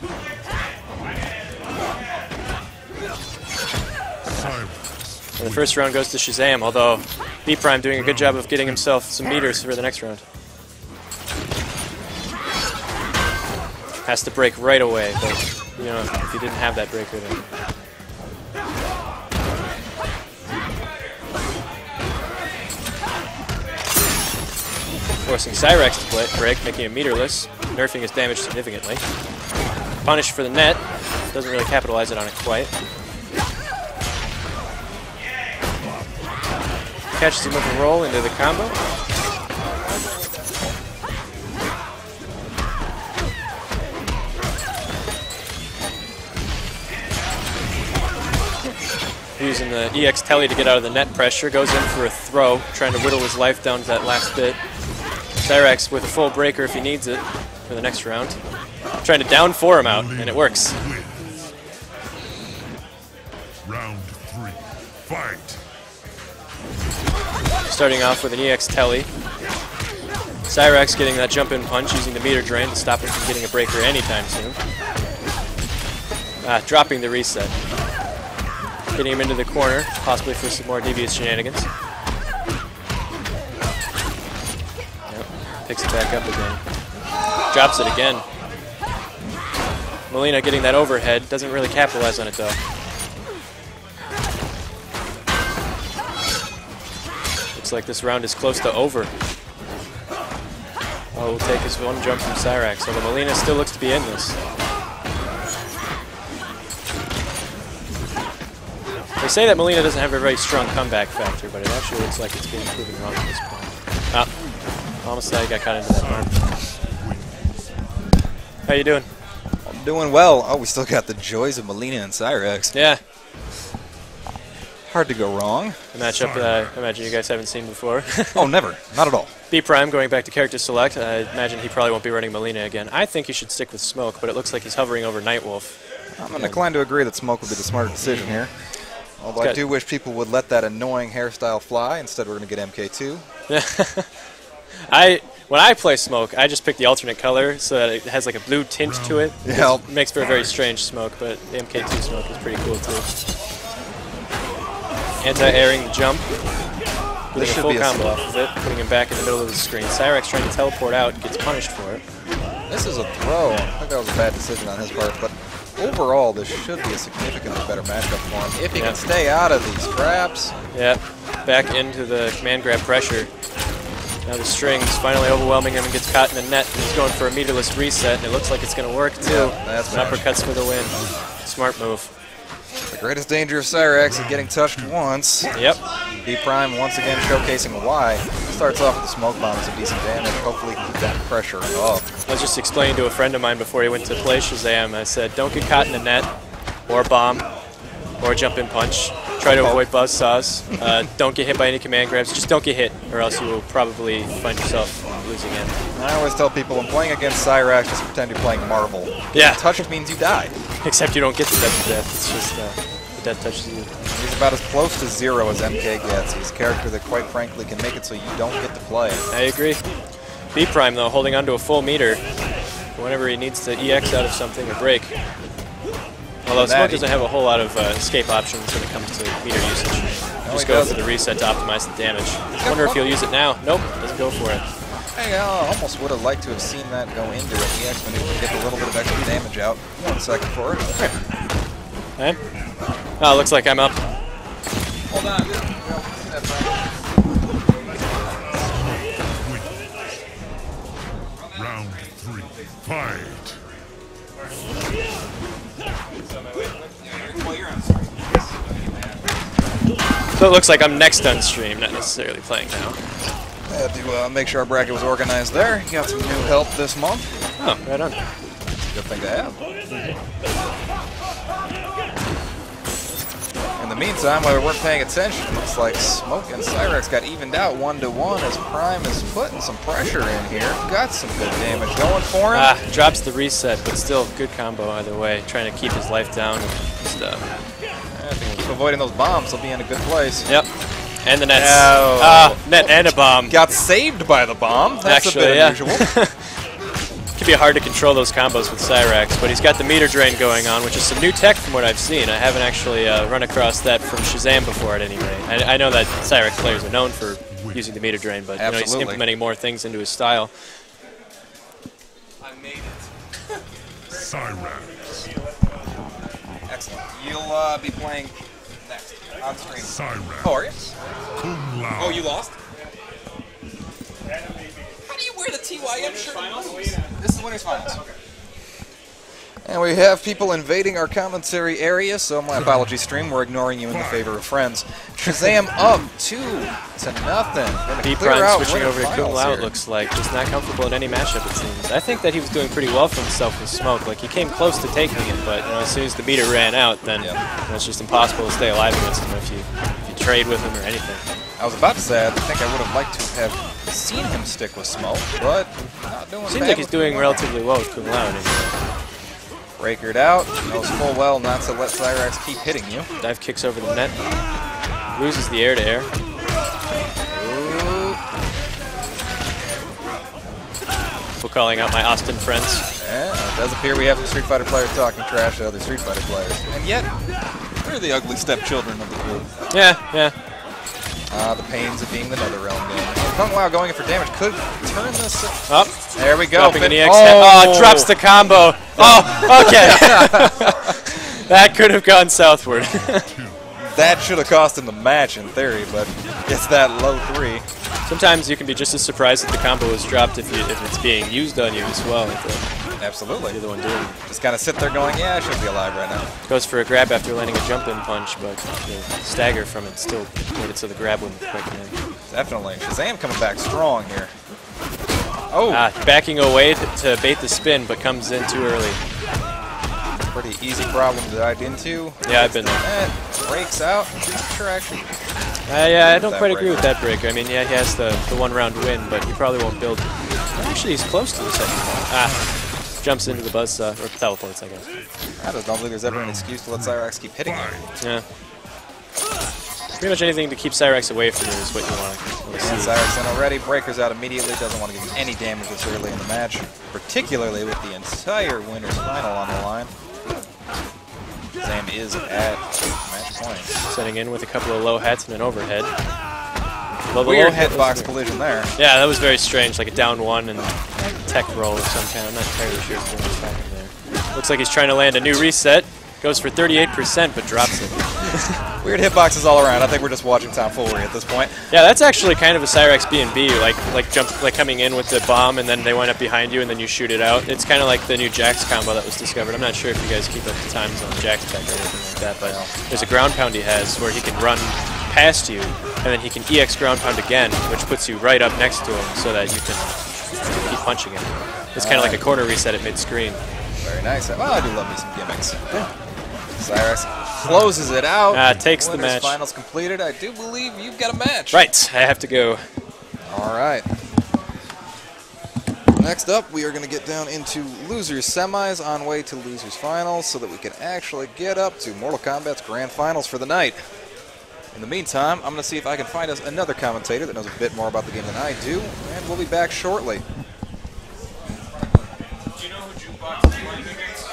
And the first round goes to Shizzzamm, although B Prime doing a good job of getting himself some meters for the next round. Has to break right away, but you know, if he didn't have that breaker then. Forcing Cyrax to break, making him meterless, nerfing his damage significantly. Punish for the net, doesn't really capitalize it on it quite. Catches him with a roll into the combo. Using the EX telly to get out of the net pressure, goes in for a throw, trying to whittle his life down to that last bit. Cyrax with a full breaker if he needs it for the next round. Trying to down 4 him out, and it works. Round 3. Fight. Starting off with an EX telly. Cyrax getting that jump-in punch using the meter drain to stop him from getting a breaker anytime soon. Dropping the reset. Getting him into the corner, possibly for some more devious shenanigans. Yep. Picks it back up again. Drops it again. Mileena getting that overhead, doesn't really capitalize on it though. Looks like this round is close to over. Oh, we'll take his one jump from Cyrax, although Mileena still looks to be in this. They say that Mileena doesn't have a very strong comeback factor, but it actually looks like it's being proven wrong at this point. Ah, almost thought he got caught into that arm. How you doing? I'm doing well. Oh, we still got the joys of Mileena and Cyrax. Yeah. Hard to go wrong. A matchup that I imagine you guys haven't seen before. Oh, never. Not at all. B Prime going back to character select. I imagine he probably won't be running Mileena again. I think he should stick with Smoke, but it looks like he's hovering over Nightwolf. I'm inclined to agree that Smoke would be the smarter decision here. Although I do wish people would let that annoying hairstyle fly. Instead, we're going to get MK2. When I play Smoke, I just pick the alternate color so that it has like a blue tint to it. Yeah. It makes for a very strange Smoke, but the MK2 Smoke is pretty cool too. Anti-airing the jump. Getting a full combo off of it, putting him back in the middle of the screen. Cyrax trying to teleport out, gets punished for it. This is a throw. I think that was a bad decision on his part, but overall, this should be a significantly better matchup for him if he can stay out of these traps. Yeah, back into the command grab pressure. Now the strings finally overwhelming him and gets caught in the net. And he's going for a meterless reset, and it looks like it's going to work too. Yeah, that's uppercuts for the win. Smart move. The greatest danger of Cyrax is getting touched once. Yep. B Prime once again showcasing why. Starts off with the smoke bomb as a decent damage. Hopefully he can keep that pressure up. I was just explaining to a friend of mine before he went to play Shizzzamm. I said, don't get caught in the net. or bomb, or jump in punch. Try to avoid buzzsaws. Don't get hit by any command grabs. Just don't get hit, or else you will probably find yourself losing it. I always tell people when playing against Cyrax, just pretend you're playing Marvel. Yeah. Touched means you die. Except you don't get the death to death. It's just the death touches you. He's about as close to 0 as MK gets. He's a character that, quite frankly, can make it so you don't get to play. I agree. B Prime, though, holding on to a full meter whenever he needs to EX out of something or break. Although Smoke doesn't have a whole lot of escape options when it comes to meter usage. Just go for the reset to optimize the damage. I wonder if he'll use it now. Nope, doesn't go for it. Hey, I almost would have liked to have seen that go into an EX maneuver to get a little bit of extra damage out. 1 second for it. Okay. Oh, looks like I'm up. Hold on. Round 3. Fight. So it looks like I'm next on stream, not necessarily playing now. I had to make sure our bracket was organized there. Got some new help this month. Oh, right on. Good thing to have. In the meantime, while we weren't paying attention, looks like Smoke and Cyrax got evened out 1-to-1 as Prime is putting some pressure in here. Got some good damage going for him. Drops the reset, but still good combo either way. Trying to keep his life down and stuff. If you keep avoiding those bombs, he'll be in a good place. Yep. And the nets. No. Net and a bomb. Got saved by the bomb. That's Actually, a bit unusual. Could be hard to control those combos with Cyrax, but he's got the meter drain going on, which is some new tech from what I've seen. I haven't actually run across that from Shizzzamm before at any rate. I know that Cyrax players are known for using the meter drain, but you know, he's implementing more things into his style. I made it. Cyrax. Excellent. You'll be playing next on stream. Cyrax. Oh, are you? Cum laude. Oh, you lost? How do you wear the TYM shirt? This is winners finals. And we have people invading our commentary area, so my apologies, stream. We're ignoring you in the favor of friends. Shizzzamm up 2-0. B Prime switching over to Cum Laude, looks like. Just not comfortable in any matchup, it seems. I think that he was doing pretty well for himself with Smoke. Like, he came close to taking it, but you know, as soon as the meter ran out, then you know, it's just impossible to stay alive against him if you trade with him or anything. I was about to say, I think I would have liked to have seen him stick with Smoke, but not doing Seems like he's doing relatively well with Cum Laude anyway. Breakered out, knows full well not to let Cyrax keep hitting you. Dive kicks over the net. Loses the air to air. We're calling out my Austin friends. Yeah, it does appear we have some Street Fighter players talking trash to other Street Fighter players. And yet, we're the ugly stepchildren of the group. Yeah, yeah. The pains of being the NetherRealm game. Kung Lao going in for damage could turn this Up. There we go. Dropping an EX. Oh, drops the combo. Oh, okay. That could have gone southward. That should have cost him the match in theory, but it's that low 3. Sometimes you can be just as surprised that the combo is dropped if it's being used on you as well. Absolutely. You're the one doing it. Just kind of sit there going, yeah, I should be alive right now. Goes for a grab after landing a jump-in punch, but the stagger from it still made it so the grab wouldn't quick in. Definitely. Shizzzamm coming back strong here. Oh! Backing away to bait the spin, but comes in too early. Pretty easy problem to dive into. Yeah, I've been there. Net breaks out. Not sure actually. Yeah, I don't quite agree with that breaker. I mean, yeah, he has the one-round win, but he probably won't build. Actually, he's close to the second one. Jumps into the buzz, or teleports, I guess. I just don't think there's ever an excuse to let Cyrax keep hitting him. Yeah. Pretty much anything to keep Cyrax away from you is what you want. And Cyrax in already. Breakers out immediately. Doesn't want to give any damage this early in the match. Particularly with the entire winner's final on the line. Shizzzamm is at match point. Setting in with a couple of low hats and an overhead. Weird hitbox collision there. Yeah, that was very strange, like a down one and tech roll of some kind. I'm not entirely sure what's happening there. Looks like he's trying to land a new reset. Goes for 38%, but drops it. Weird hitboxes all around. I think we're just watching tomfoolery at this point. Yeah, that's actually kind of a Cyrax B&B, like coming in with the bomb and then they wind up behind you and then you shoot it out. It's kind of like the new Jax combo that was discovered. I'm not sure if you guys keep up the times on Jax tech or anything like that, but there's a ground pound he has where he can run past you and then he can EX ground pound again, which puts you right up next to him so that you can keep punching him. It's kind of like a corner reset at mid-screen. Very nice. Well, I do love me some gimmicks. Yeah. Cyrax closes it out. Takes the Winners match. Finals completed. I do believe you've got a match. Right, I have to go. All right. Next up, we are going to get down into Losers Semis on way to Losers Finals so that we can actually get up to Mortal Kombat's Grand Finals for the night. In the meantime, I'm going to see if I can find us another commentator that knows a bit more about the game than I do, and we'll be back shortly. Do you know who Jukebox is playing against?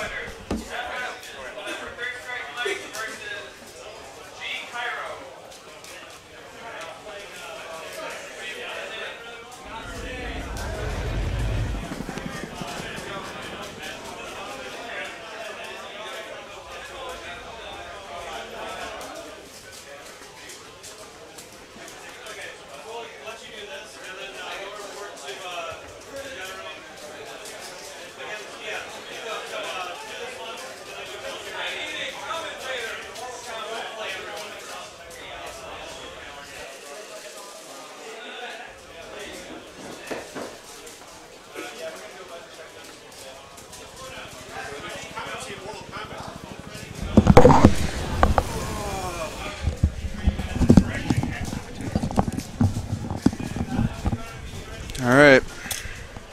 All right.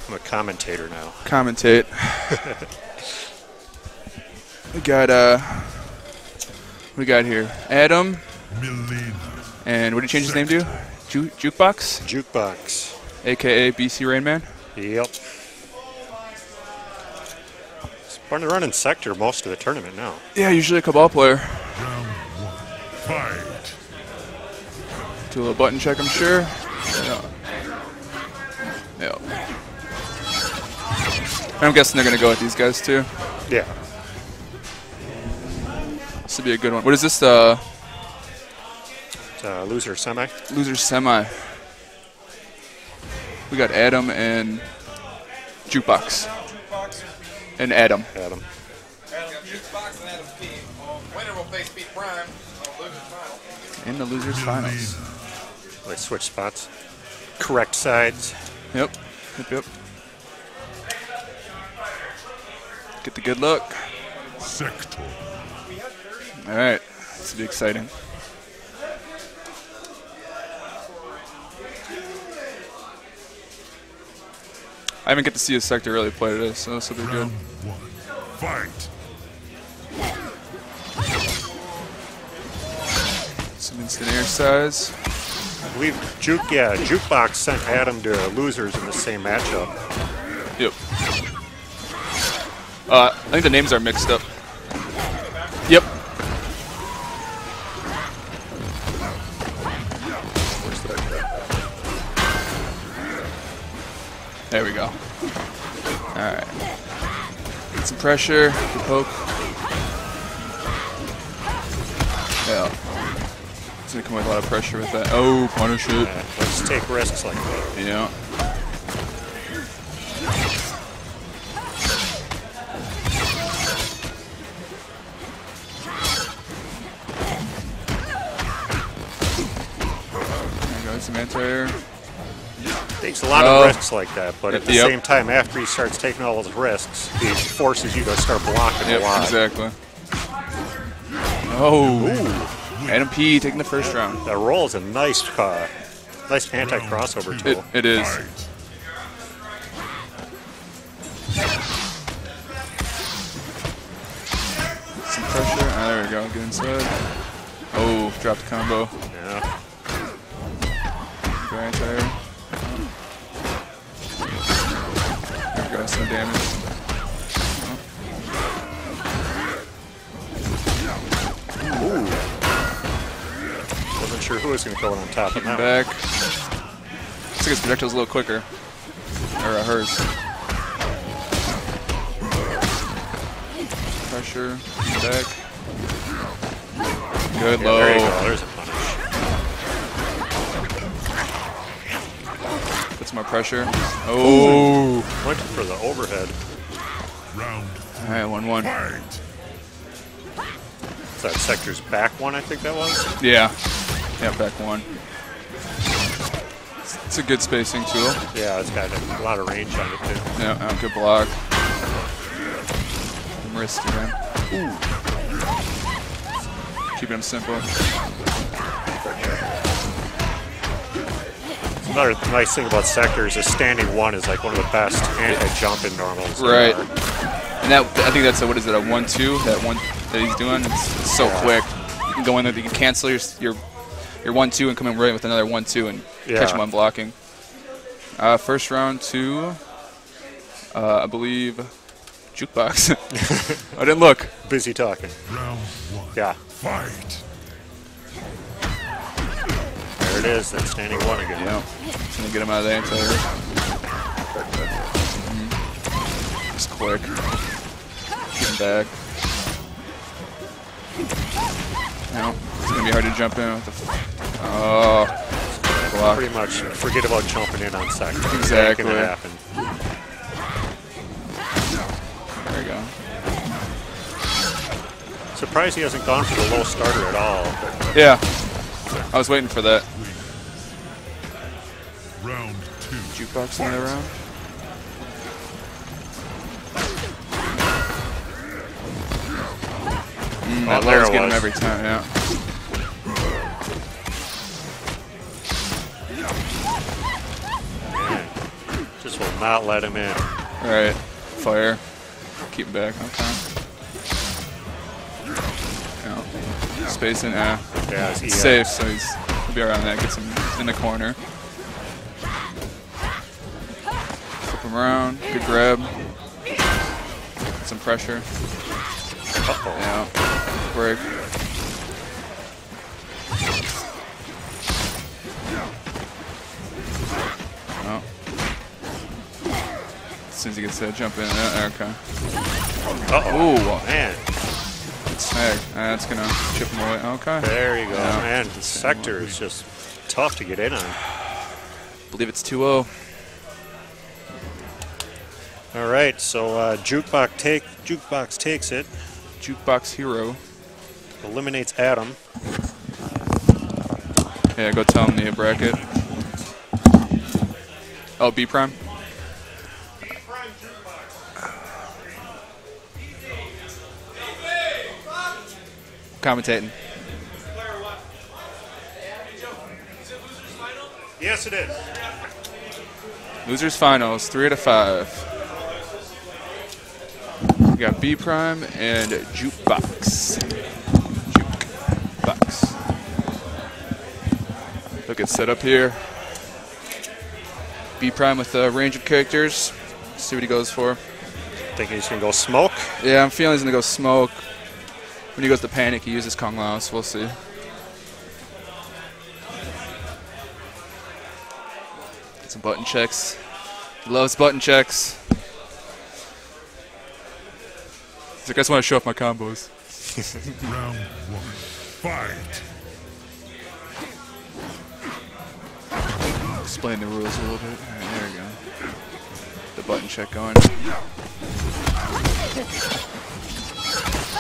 I'm a commentator now. Commentate. we got here Adam. Mileena. And what did you change his name to? Jukebox? Jukebox. AKA BC Rain Man? Yep. He's been running Sektor most of the tournament now. Yeah, usually a Kabal player. Round 1. Fight. Do a little button check, I'm sure. Yeah. I'm guessing they're going to go with these guys too. Yeah. This would be a good one. What is this? Loser semi. Loser semi. We got Adam and Jukebox. And Adam. Adam. Jukebox and Adam's team. Winner will face Speed Prime on Losers Final. In the Losers Finals. They switch spots. Correct sides. Yep. Yep. Get the good look. Sektor. All right. This will be exciting. I haven't get to see a Sektor really play today, so this will be good. Round 1. Fight. Some instant air size. I believe Jukebox sent Adam to losers in the same matchup. Yep. I think the names are mixed up. Yep. There we go. Alright. Get some pressure. Good poke. Yeah. It's going to come with a lot of pressure with that. Oh, punish it. Let's take risks like that. Yeah. There you go, some anti-air. Takes a lot of risks like that, but at the Yep. same time, after he starts taking all those risks, he forces you to start blocking a lot. Exactly. Oh. Adam P taking the first round. That roll is a nice anti-crossover tool. It is. Some pressure. Ah, there we go. Get inside. Oh, dropped the combo. Yeah. Go anti-air. There we go. Some damage. Ooh. Wasn't sure who was going to go on top of Keep him that. back. Looks like his projectile's a little quicker. Or hers. Pressure. Back. Good Yeah, low. there you go. There's a punish. Put some more pressure. Oh. Went for the overhead. Round All right, 1-1. fight. Is that Sektor's back one, I think that was? Yeah. Yeah, back one. It's a good spacing tool. Yeah, it's got a lot of range on it, too. Yeah, good block. Wrist again. Ooh. keeping him simple. Another nice thing about Sektor is his standing one is like one of the best anti-jump in normals. Right. And that, I think that's a, what is it, a 1-2? That one that he's doing? It's so quick. You can go in there, you can cancel your 1-2 and come in right with another 1-2 and catch him on blocking. First round to, I believe, Jukebox. I didn't look. Busy talking. Round 1. Yeah. Fight. There it is, that standing one again. Yeah. Just gonna get him out of the anti-air. Just quick. Get him back. No. It's gonna be hard to jump in with the. Oh. Block. Pretty much forget about jumping in on Sektor. Exactly. That happen. There we go. Surprised he hasn't gone for the low starter at all. But Yeah. I was waiting for that. Round 2. Jukebox in that round. That there low's it getting him was. every time, yeah. man, just will not let him in. Alright. Fire. Keep him back. Okay. No. Spacing, Yeah, it's safe, so he'll be around that. Gets him in the corner. Flip him around. Good grab. Get some pressure. Uh-oh. Yeah. Break. Oh. As soon as he gets that jump in, okay. Uh-oh. Ooh. Man, Snag. That's gonna chip him away. Okay. there you go. Yeah. Man, Sektor is just tough to get in on. I believe it's 2-0. All right, so Jukebox takes it, Jukebox hero. eliminates Adam. Yeah, go tell him the bracket. Oh, B prime. Commentating. Yes, it is. Losers finals, 3 out of 5. We got B prime and Jukebox. Jukebox. Look at set up here. B prime with a range of characters. See what he goes for. Think he's gonna go smoke. Yeah, I'm feeling he's gonna go smoke. When he goes to panic, he uses Kung Lao, so we'll see. Get some button checks. He loves button checks. He's like, I just want to show off my combos. Round 1. Fight. Explain the rules a little bit. All right, there we go. The button check going.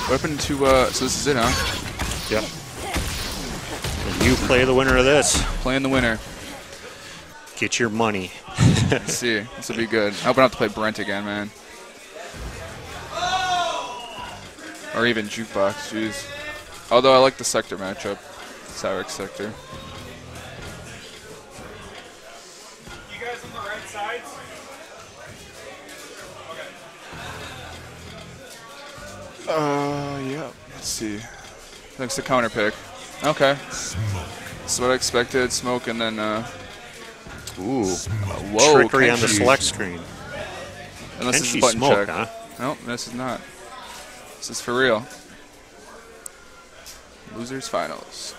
Weapon to, so this is it, huh? Yep. And you play the winner of this. Playing the winner. Get your money. Let's see. This will be good. I hope I don't have to play Brent again, man. Or even Jukebox, jeez. Although I like the Sektor matchup. Cyrax Sektor. You guys on the right sides? Yeah. Let's see. That's the counter pick. Okay. That's what I expected. Smoke and then, ooh. Whoa, Trickery on the Kenshi. select screen. Unless this is Kenshi button smoke, check. huh? Nope, this is not. This is for real. Losers finals.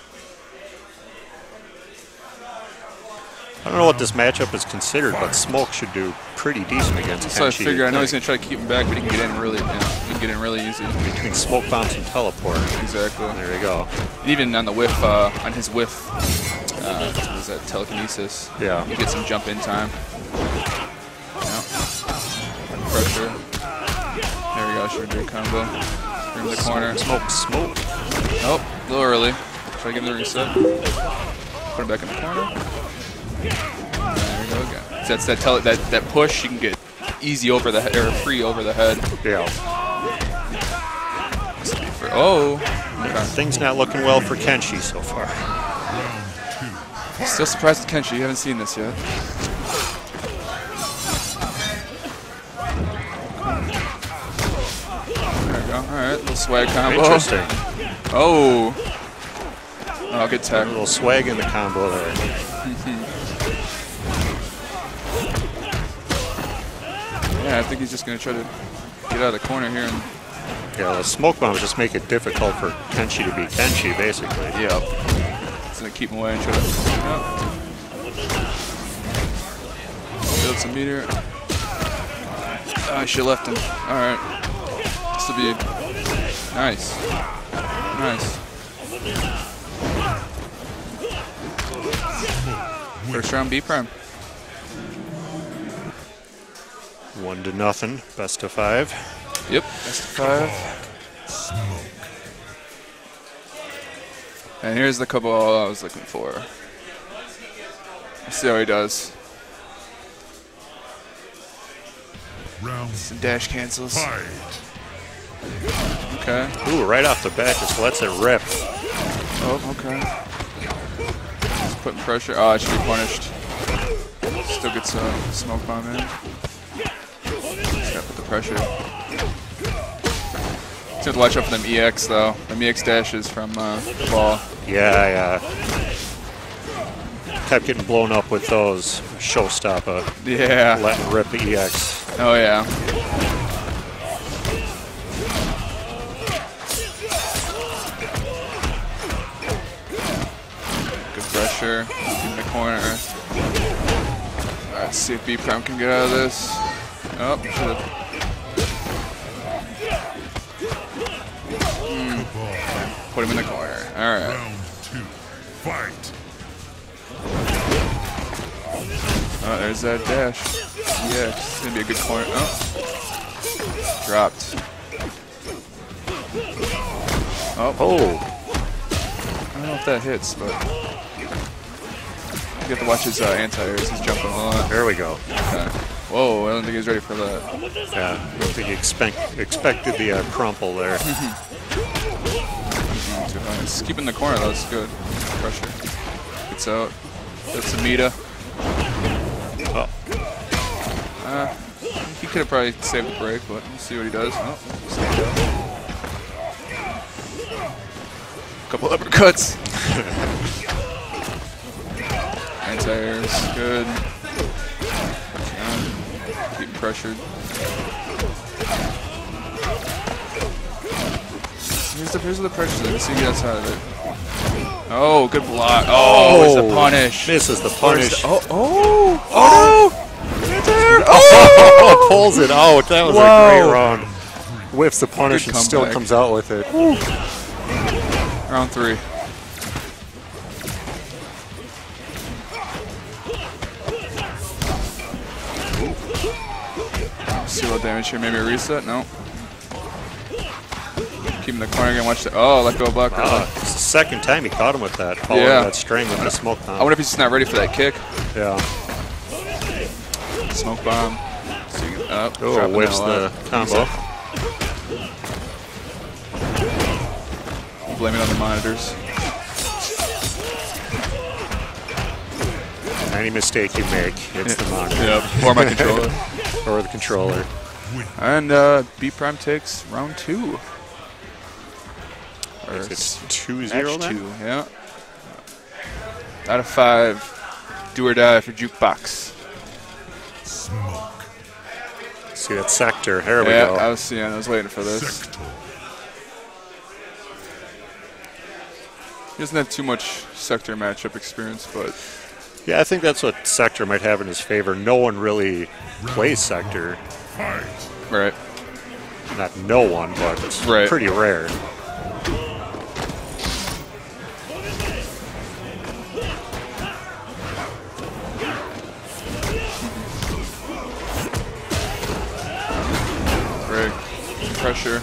I don't know what this matchup is considered, but Smoke should do pretty decent against So I Kenshi. figure I know he's gonna try to keep him back, but he can get in really, he can get in really easy. Between smoke bombs and teleport. Exactly. There you go. And even on the whiff, on his whiff, what is that, telekinesis? Yeah. You get some jump in time. Yeah. Pressure. There we go. Should do a combo. Bring him to the corner. Smoke. Oh, a little early. Try to give him the reset. Put him back in the corner. There we go again. So that's that push. You can get easy over the head or free over the head. Yeah. Oh, Things not looking well for Kenshi so far. Still surprised with Kenshi. You haven't seen this yet. There we go. All right, little swag combo. Interesting. Oh. Oh, good A tech. little swag in the combo there. Yeah, I think he's just going to try to get out of the corner here. And Yeah, the smoke bombs just make it difficult for Kenshi to be Kenshi, basically. yep. It's going to keep him away and try to. Yep. Build some meter. Oh, I should have left him. All right. This will be nice. Nice. First round B prime. 1-0, best of 5. Yep. Best of 5. And here's the Kabal I was looking for. Let's see how he does. Round Some dash cancels. fight. Okay. Ooh, right off the bat, just lets it rip. Oh, okay. Just putting pressure. Oh, I should be punished. Still gets a smoke bomb in. Just gotta put the pressure. Just have to watch out for them EX though. Them EX dashes from the ball. Yeah. Kept getting blown up with those. Showstopper. Yeah. Letting rip the EX. Oh yeah. Good pressure in the corner. Alright, let's see if B Prime can get out of this. Oh, should have. Put him in the corner. Alright. Round 2. Fight. Oh, there's that dash. Yeah, it's gonna be a good corner. Oh. Dropped. Oh. I don't know if that hits, but you have to watch his anti-airs. He's jumping a lot. There we go. Okay. Whoa, I don't think he was ready for that. Yeah, I don't think he expected the crumple there. It's keeping the corner, though. It's good. Pressure. Gets out. That's a Mita. Oh. He could have probably saved the break, but we'll see what he does. Oh, stand up. Couple uppercuts. Anti-airs, good. Keep pressured. Here's the pressure. Let's see if he gets out of it. Oh, good block. Oh, it's the punish. Misses the punish. Oh! Oh, pulls it out. That was a great Whoa. round. Whiffs the punish Good and still comeback. comes out with it. Round 3. See what damage here. Maybe a reset? No. Keep him in the corner again. Watch the. Oh, let go of blocker. It's the second time he caught him with that. Following Yeah. that string with the smoke bomb. I wonder if he's just not ready for that kick. Yeah. Smoke bomb. So you get up. Oh, dropping whiffs that the left. combo. Blame it on the monitors. Any mistake you make, it's the monitor. Yep. Or my controller. Or the controller. And B Prime takes round 2. Or It's 2-0 match then? 2, yeah. Out of 5. Do or die for Jukebox. Smoke. See that Sektor. There we Yeah, go. I was waiting for this. Sektor. He doesn't have too much Sektor matchup experience, but Yeah, I think that's what Sektor might have in his favor. No one really plays Sektor. Fight. right. Not no one, but it's Right. pretty rare. Break. Pressure.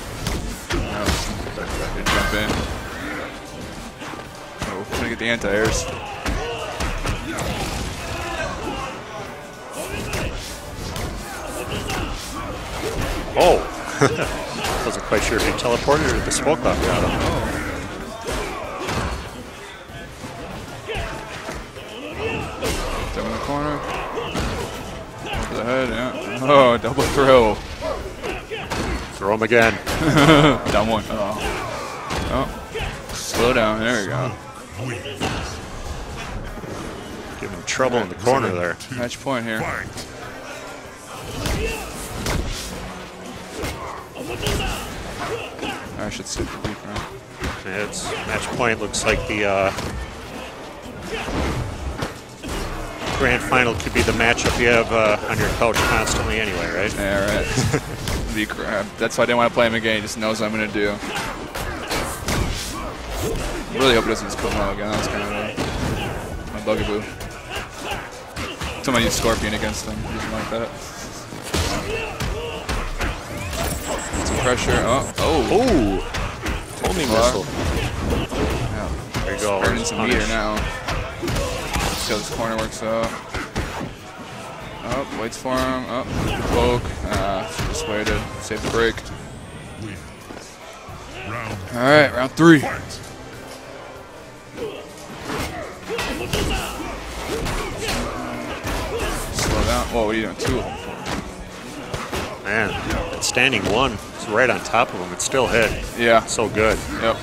No. Good jump in. Oh, trying to get the anti-airs. Oh! Wasn't quite sure if he teleported or if the smoke bomb got him. double throw. Throw him again. Down one. Oh. Slow down. There we go. Giving him trouble in the corner there. Match point here. I should sit the deep right. Yeah, it's match point. Looks like the grand final could be the matchup you have on your couch constantly anyway, right? Yeah, right. The crap. That's why I didn't want to play him again. He just knows what I'm going to do. I really hope he doesn't use Kabal again. That was kind of my bugaboo. Somebody used Scorpion against him. He doesn't like that. Some pressure. Oh. Homing missile. Yeah. There you go. Earning some meter now. See how this corner works out. Waits for him. Poke. Just waited. Save the break. Alright, round 3. Slow down. Whoa, what are you doing? 2 of them. Man, that standing one is right on top of him. It's still hit. Yeah. So good. Yep.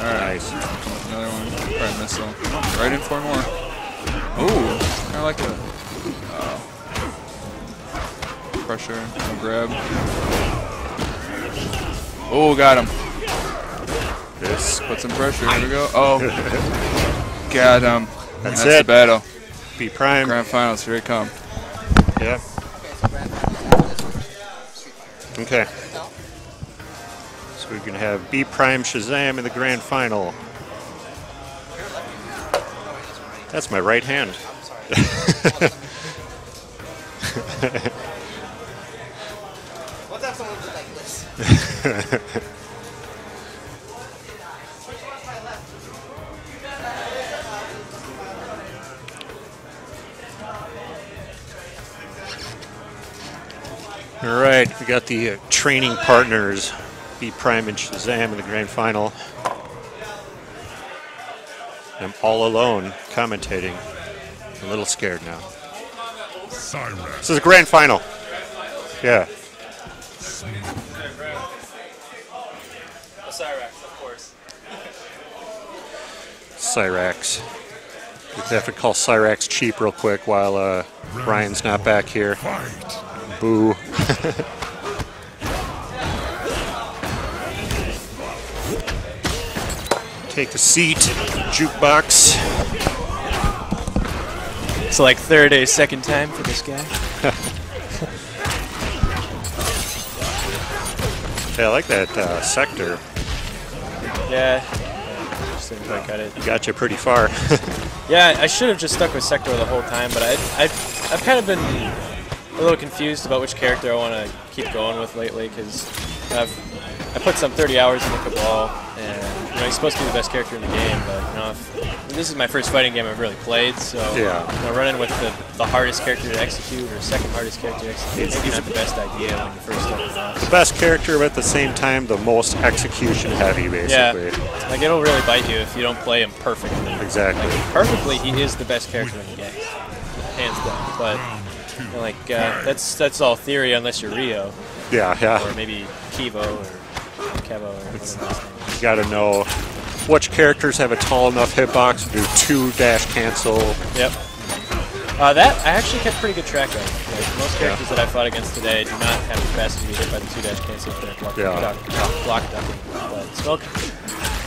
Nice. Another one. Probably missile. Right in for more. Ooh, kind of like that. Pressure. No grab. Oh, got him. This. Put some pressure. Here we go. Oh. Got him. That's the it. battle. B prime. Grand finals. Here they come. Yep. Okay. So we're going to have B prime Shizzzamm in the grand final. That's my right hand. Let's have someone do like this. All right, we got the training partners, B prime and Shizzzamm in the grand final. I'm all alone commentating. I'm a little scared now. Cyrax. This is a grand final. Yeah. Cyrax, of course. Cyrax. We have to call Cyrax cheap real quick while Ryan's not back here. Fight. Boo. Take a seat, Jukebox. It's like third or second time for this guy. Yeah, I like that Sektor. Yeah. Just didn't quite got it. Got you pretty far. Yeah, I should have just stuck with Sektor the whole time, but I've kind of been a little confused about which character I want to keep going with lately, because I put some 30 hours into Kabal, and he's supposed to be the best character in the game, but this is my first fighting game I've really played, so Yeah. Running with the hardest character to execute or second hardest character to execute maybe not the best idea when you first start off. The best character, but at the same time, the most execution heavy, basically. Yeah, like it'll really bite you if you don't play him perfectly. Exactly. Like, perfectly, he is the best character in the game, hands down. But that's all theory unless you're Rio, Yeah. or maybe Kivo or Kevo or whatever his name is. You got to know which characters have a tall enough hitbox to do 2 dash cancel. Yep. That I actually kept pretty good track of. Like, most characters that I fought against today do not have the capacity to be hit by the 2-dash cancel if they're block ducking. But Smoke,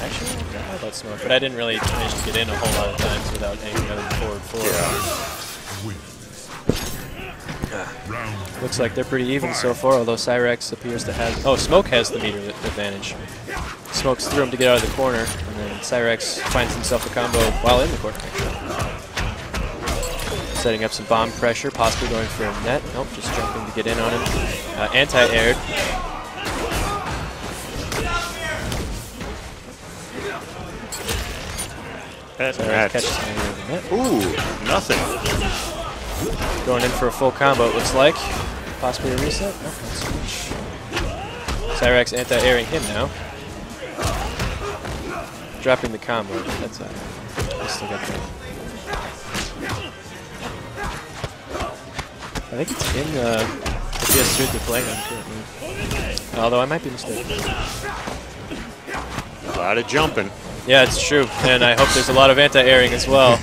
actually, I don't know about Smoke, but I didn't really manage to get in a whole lot of times without anything other than forward 4. Looks like they're pretty even so far, although Cyrax appears to have... Oh, Smoke has the meter advantage. Smoke's through him to get out of the corner, and then Cyrax finds himself a combo while in the corner, actually. Setting up some bomb pressure, possibly going for a net. Nope, just jumping to get in on him. Anti-aired. That's Cyrax catches him in the net. Ooh, nothing. Going in for a full combo, it looks like. Possibly a reset? No, not so much. Cyrax anti-airing him now. Dropping the combo. That's I still got that. I think it's in the PS2 they're playing on currently. Although I might be mistaken. A lot of jumping. Yeah, it's true. And I hope there's a lot of anti-airing as well.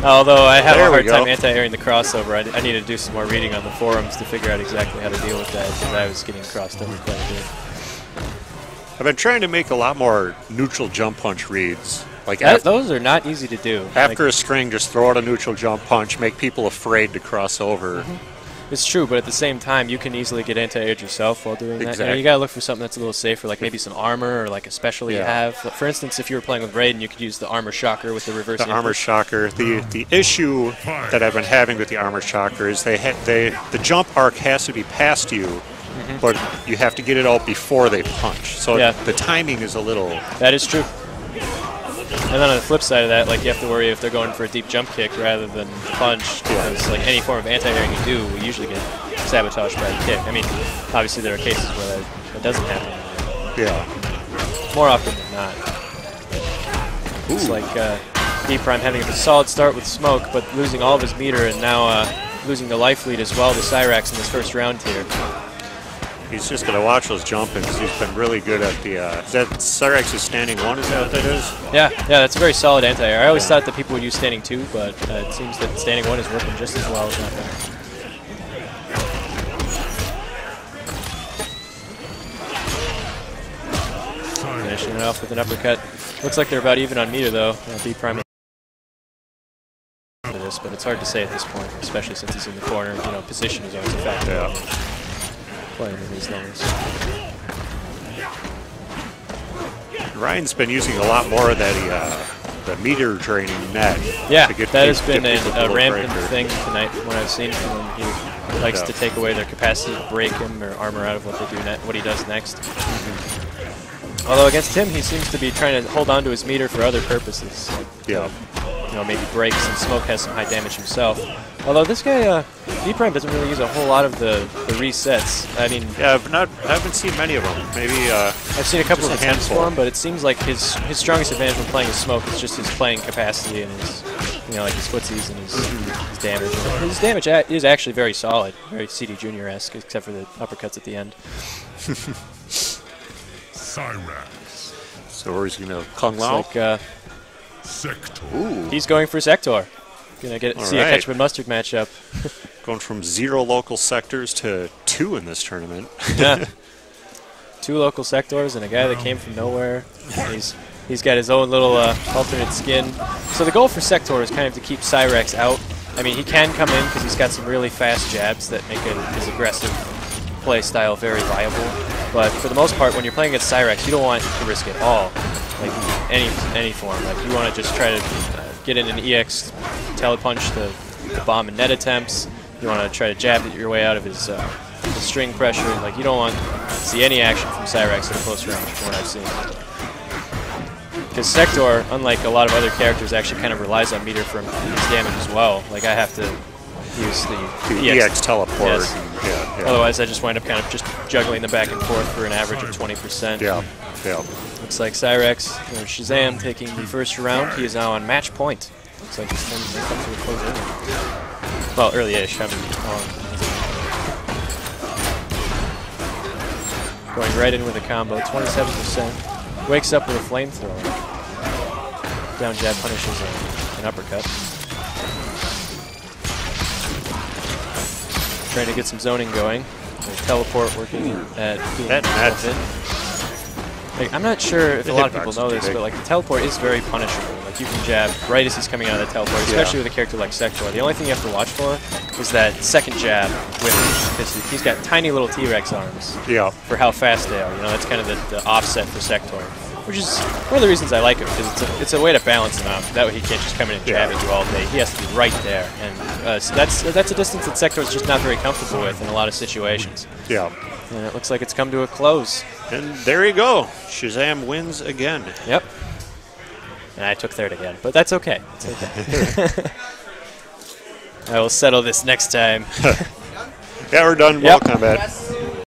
Although I have a hard time anti-airing the crossover. I need to do some more reading on the forums to figure out exactly how to deal with that, because I was getting crossed over quite a bit. I've been trying to make a lot more neutral jump punch reads. Like those are not easy to do. After a string, just throw out a neutral jump punch, make people afraid to cross over. It's true, but at the same time, you can easily get anti-aired yourself while doing that. You gotta look for something that's a little safer, like maybe some armor or like a special you have. For instance, if you were playing with Raiden, you could use the armor shocker with the reverse input. Armor shocker. The issue that I've been having with the armor shocker is the jump arc has to be past you, but you have to get it out before they punch. So the timing is a little... That is true. And then on the flip side of that, like you have to worry if they're going for a deep jump kick rather than punch, because like any form of anti-airing you do will usually get sabotaged by a kick. I mean, obviously there are cases where that doesn't happen. Yeah. More often than not. It's like D-Prime having a solid start with smoke, but losing all of his meter and now losing the life lead as well to Cyrax in this first round here. He's just going to watch those jump-ins. He's been really good at the... is that Cyrax's standing 1? Is that what that is? Yeah, that's a very solid anti-air. I always thought that people would use standing 2, but it seems that standing 1 is working just as well as that one. Finishing it off with an uppercut. Looks like they're about even on meter, though. B-Prime for this, but it's hard to say at this point, especially since he's in the corner. You know, position is always a factor. Playing in these levels. Ryan's been using a lot more of that the meter draining net. Yeah, that has been a rampant thing tonight from what I've seen from him. He likes to take away their capacity to break him or armor out of what they do what he does next. Although against him, he seems to be trying to hold on to his meter for other purposes. Like, you know, maybe breaks, and Smoke has some high damage himself. Although this guy, D-Prime doesn't really use a whole lot of the resets. I mean, I haven't seen many of them. Maybe I've seen a couple of attempts for him, but it seems like his strongest advantage when playing as Smoke is just his playing capacity and his, you know, like his footsies and his damage. His damage is actually very solid, very CD Junior-esque, except for the uppercuts at the end. Cyrax. So where's he going to Kung Lao? Like, Sektor. Ooh. He's going for Sektor. Gonna see a ketchup and mustard matchup. Going from 0 local sectors to 2 in this tournament. Yeah. 2 local sectors and a guy that came from nowhere. He's got his own little alternate skin. So the goal for Sektor is kind of to keep Cyrax out. I mean, he can come in because he's got some really fast jabs that make his aggressive play style very viable. But for the most part, when you're playing against Cyrax, you don't want to risk it all. Like any form. Like you want to just try to get in an EX telepunch the bomb and net attempts. You want to try to jab your way out of his string pressure. Like you don't want to see any action from Cyrax at a close range from what I've seen. Because Sektor, unlike a lot of other characters, actually kind of relies on meter for his damage as well. Like I have to use the EX teleport. Yes. Otherwise, I just wind up kind of just juggling them back and forth for an average of 20%. Yeah. Looks like Cyrax or Shizzzamm taking the first round. He is now on match point. Looks like this turn is going to come to a close early. Well, early-ish. Going right in with a combo, 27%. Wakes up with a flamethrower. Down jab punishes an uppercut. Trying to get some zoning going. Teleport working at that like, I'm not sure if a lot of people know this, but like the teleport is very punishable. Like you can jab right as he's coming out of the teleport, especially with a character like Sektor. The only thing you have to watch for is that second jab with he's got tiny little T-Rex arms. Yeah. For how fast they are. You know, that's kind of the offset for Sektor, which is one of the reasons I like him, because it's a way to balance him out. That way he can't just come in and jab at you all day. He has to be right there, and so that's a distance that Sektor is just not very comfortable with in a lot of situations. Yeah. And it looks like it's come to a close. And there you go. Shizzzamm wins again. Yep. And I took third again, but that's okay. It's okay. I will settle this next time. Yeah, we're done. Yep. Well combat.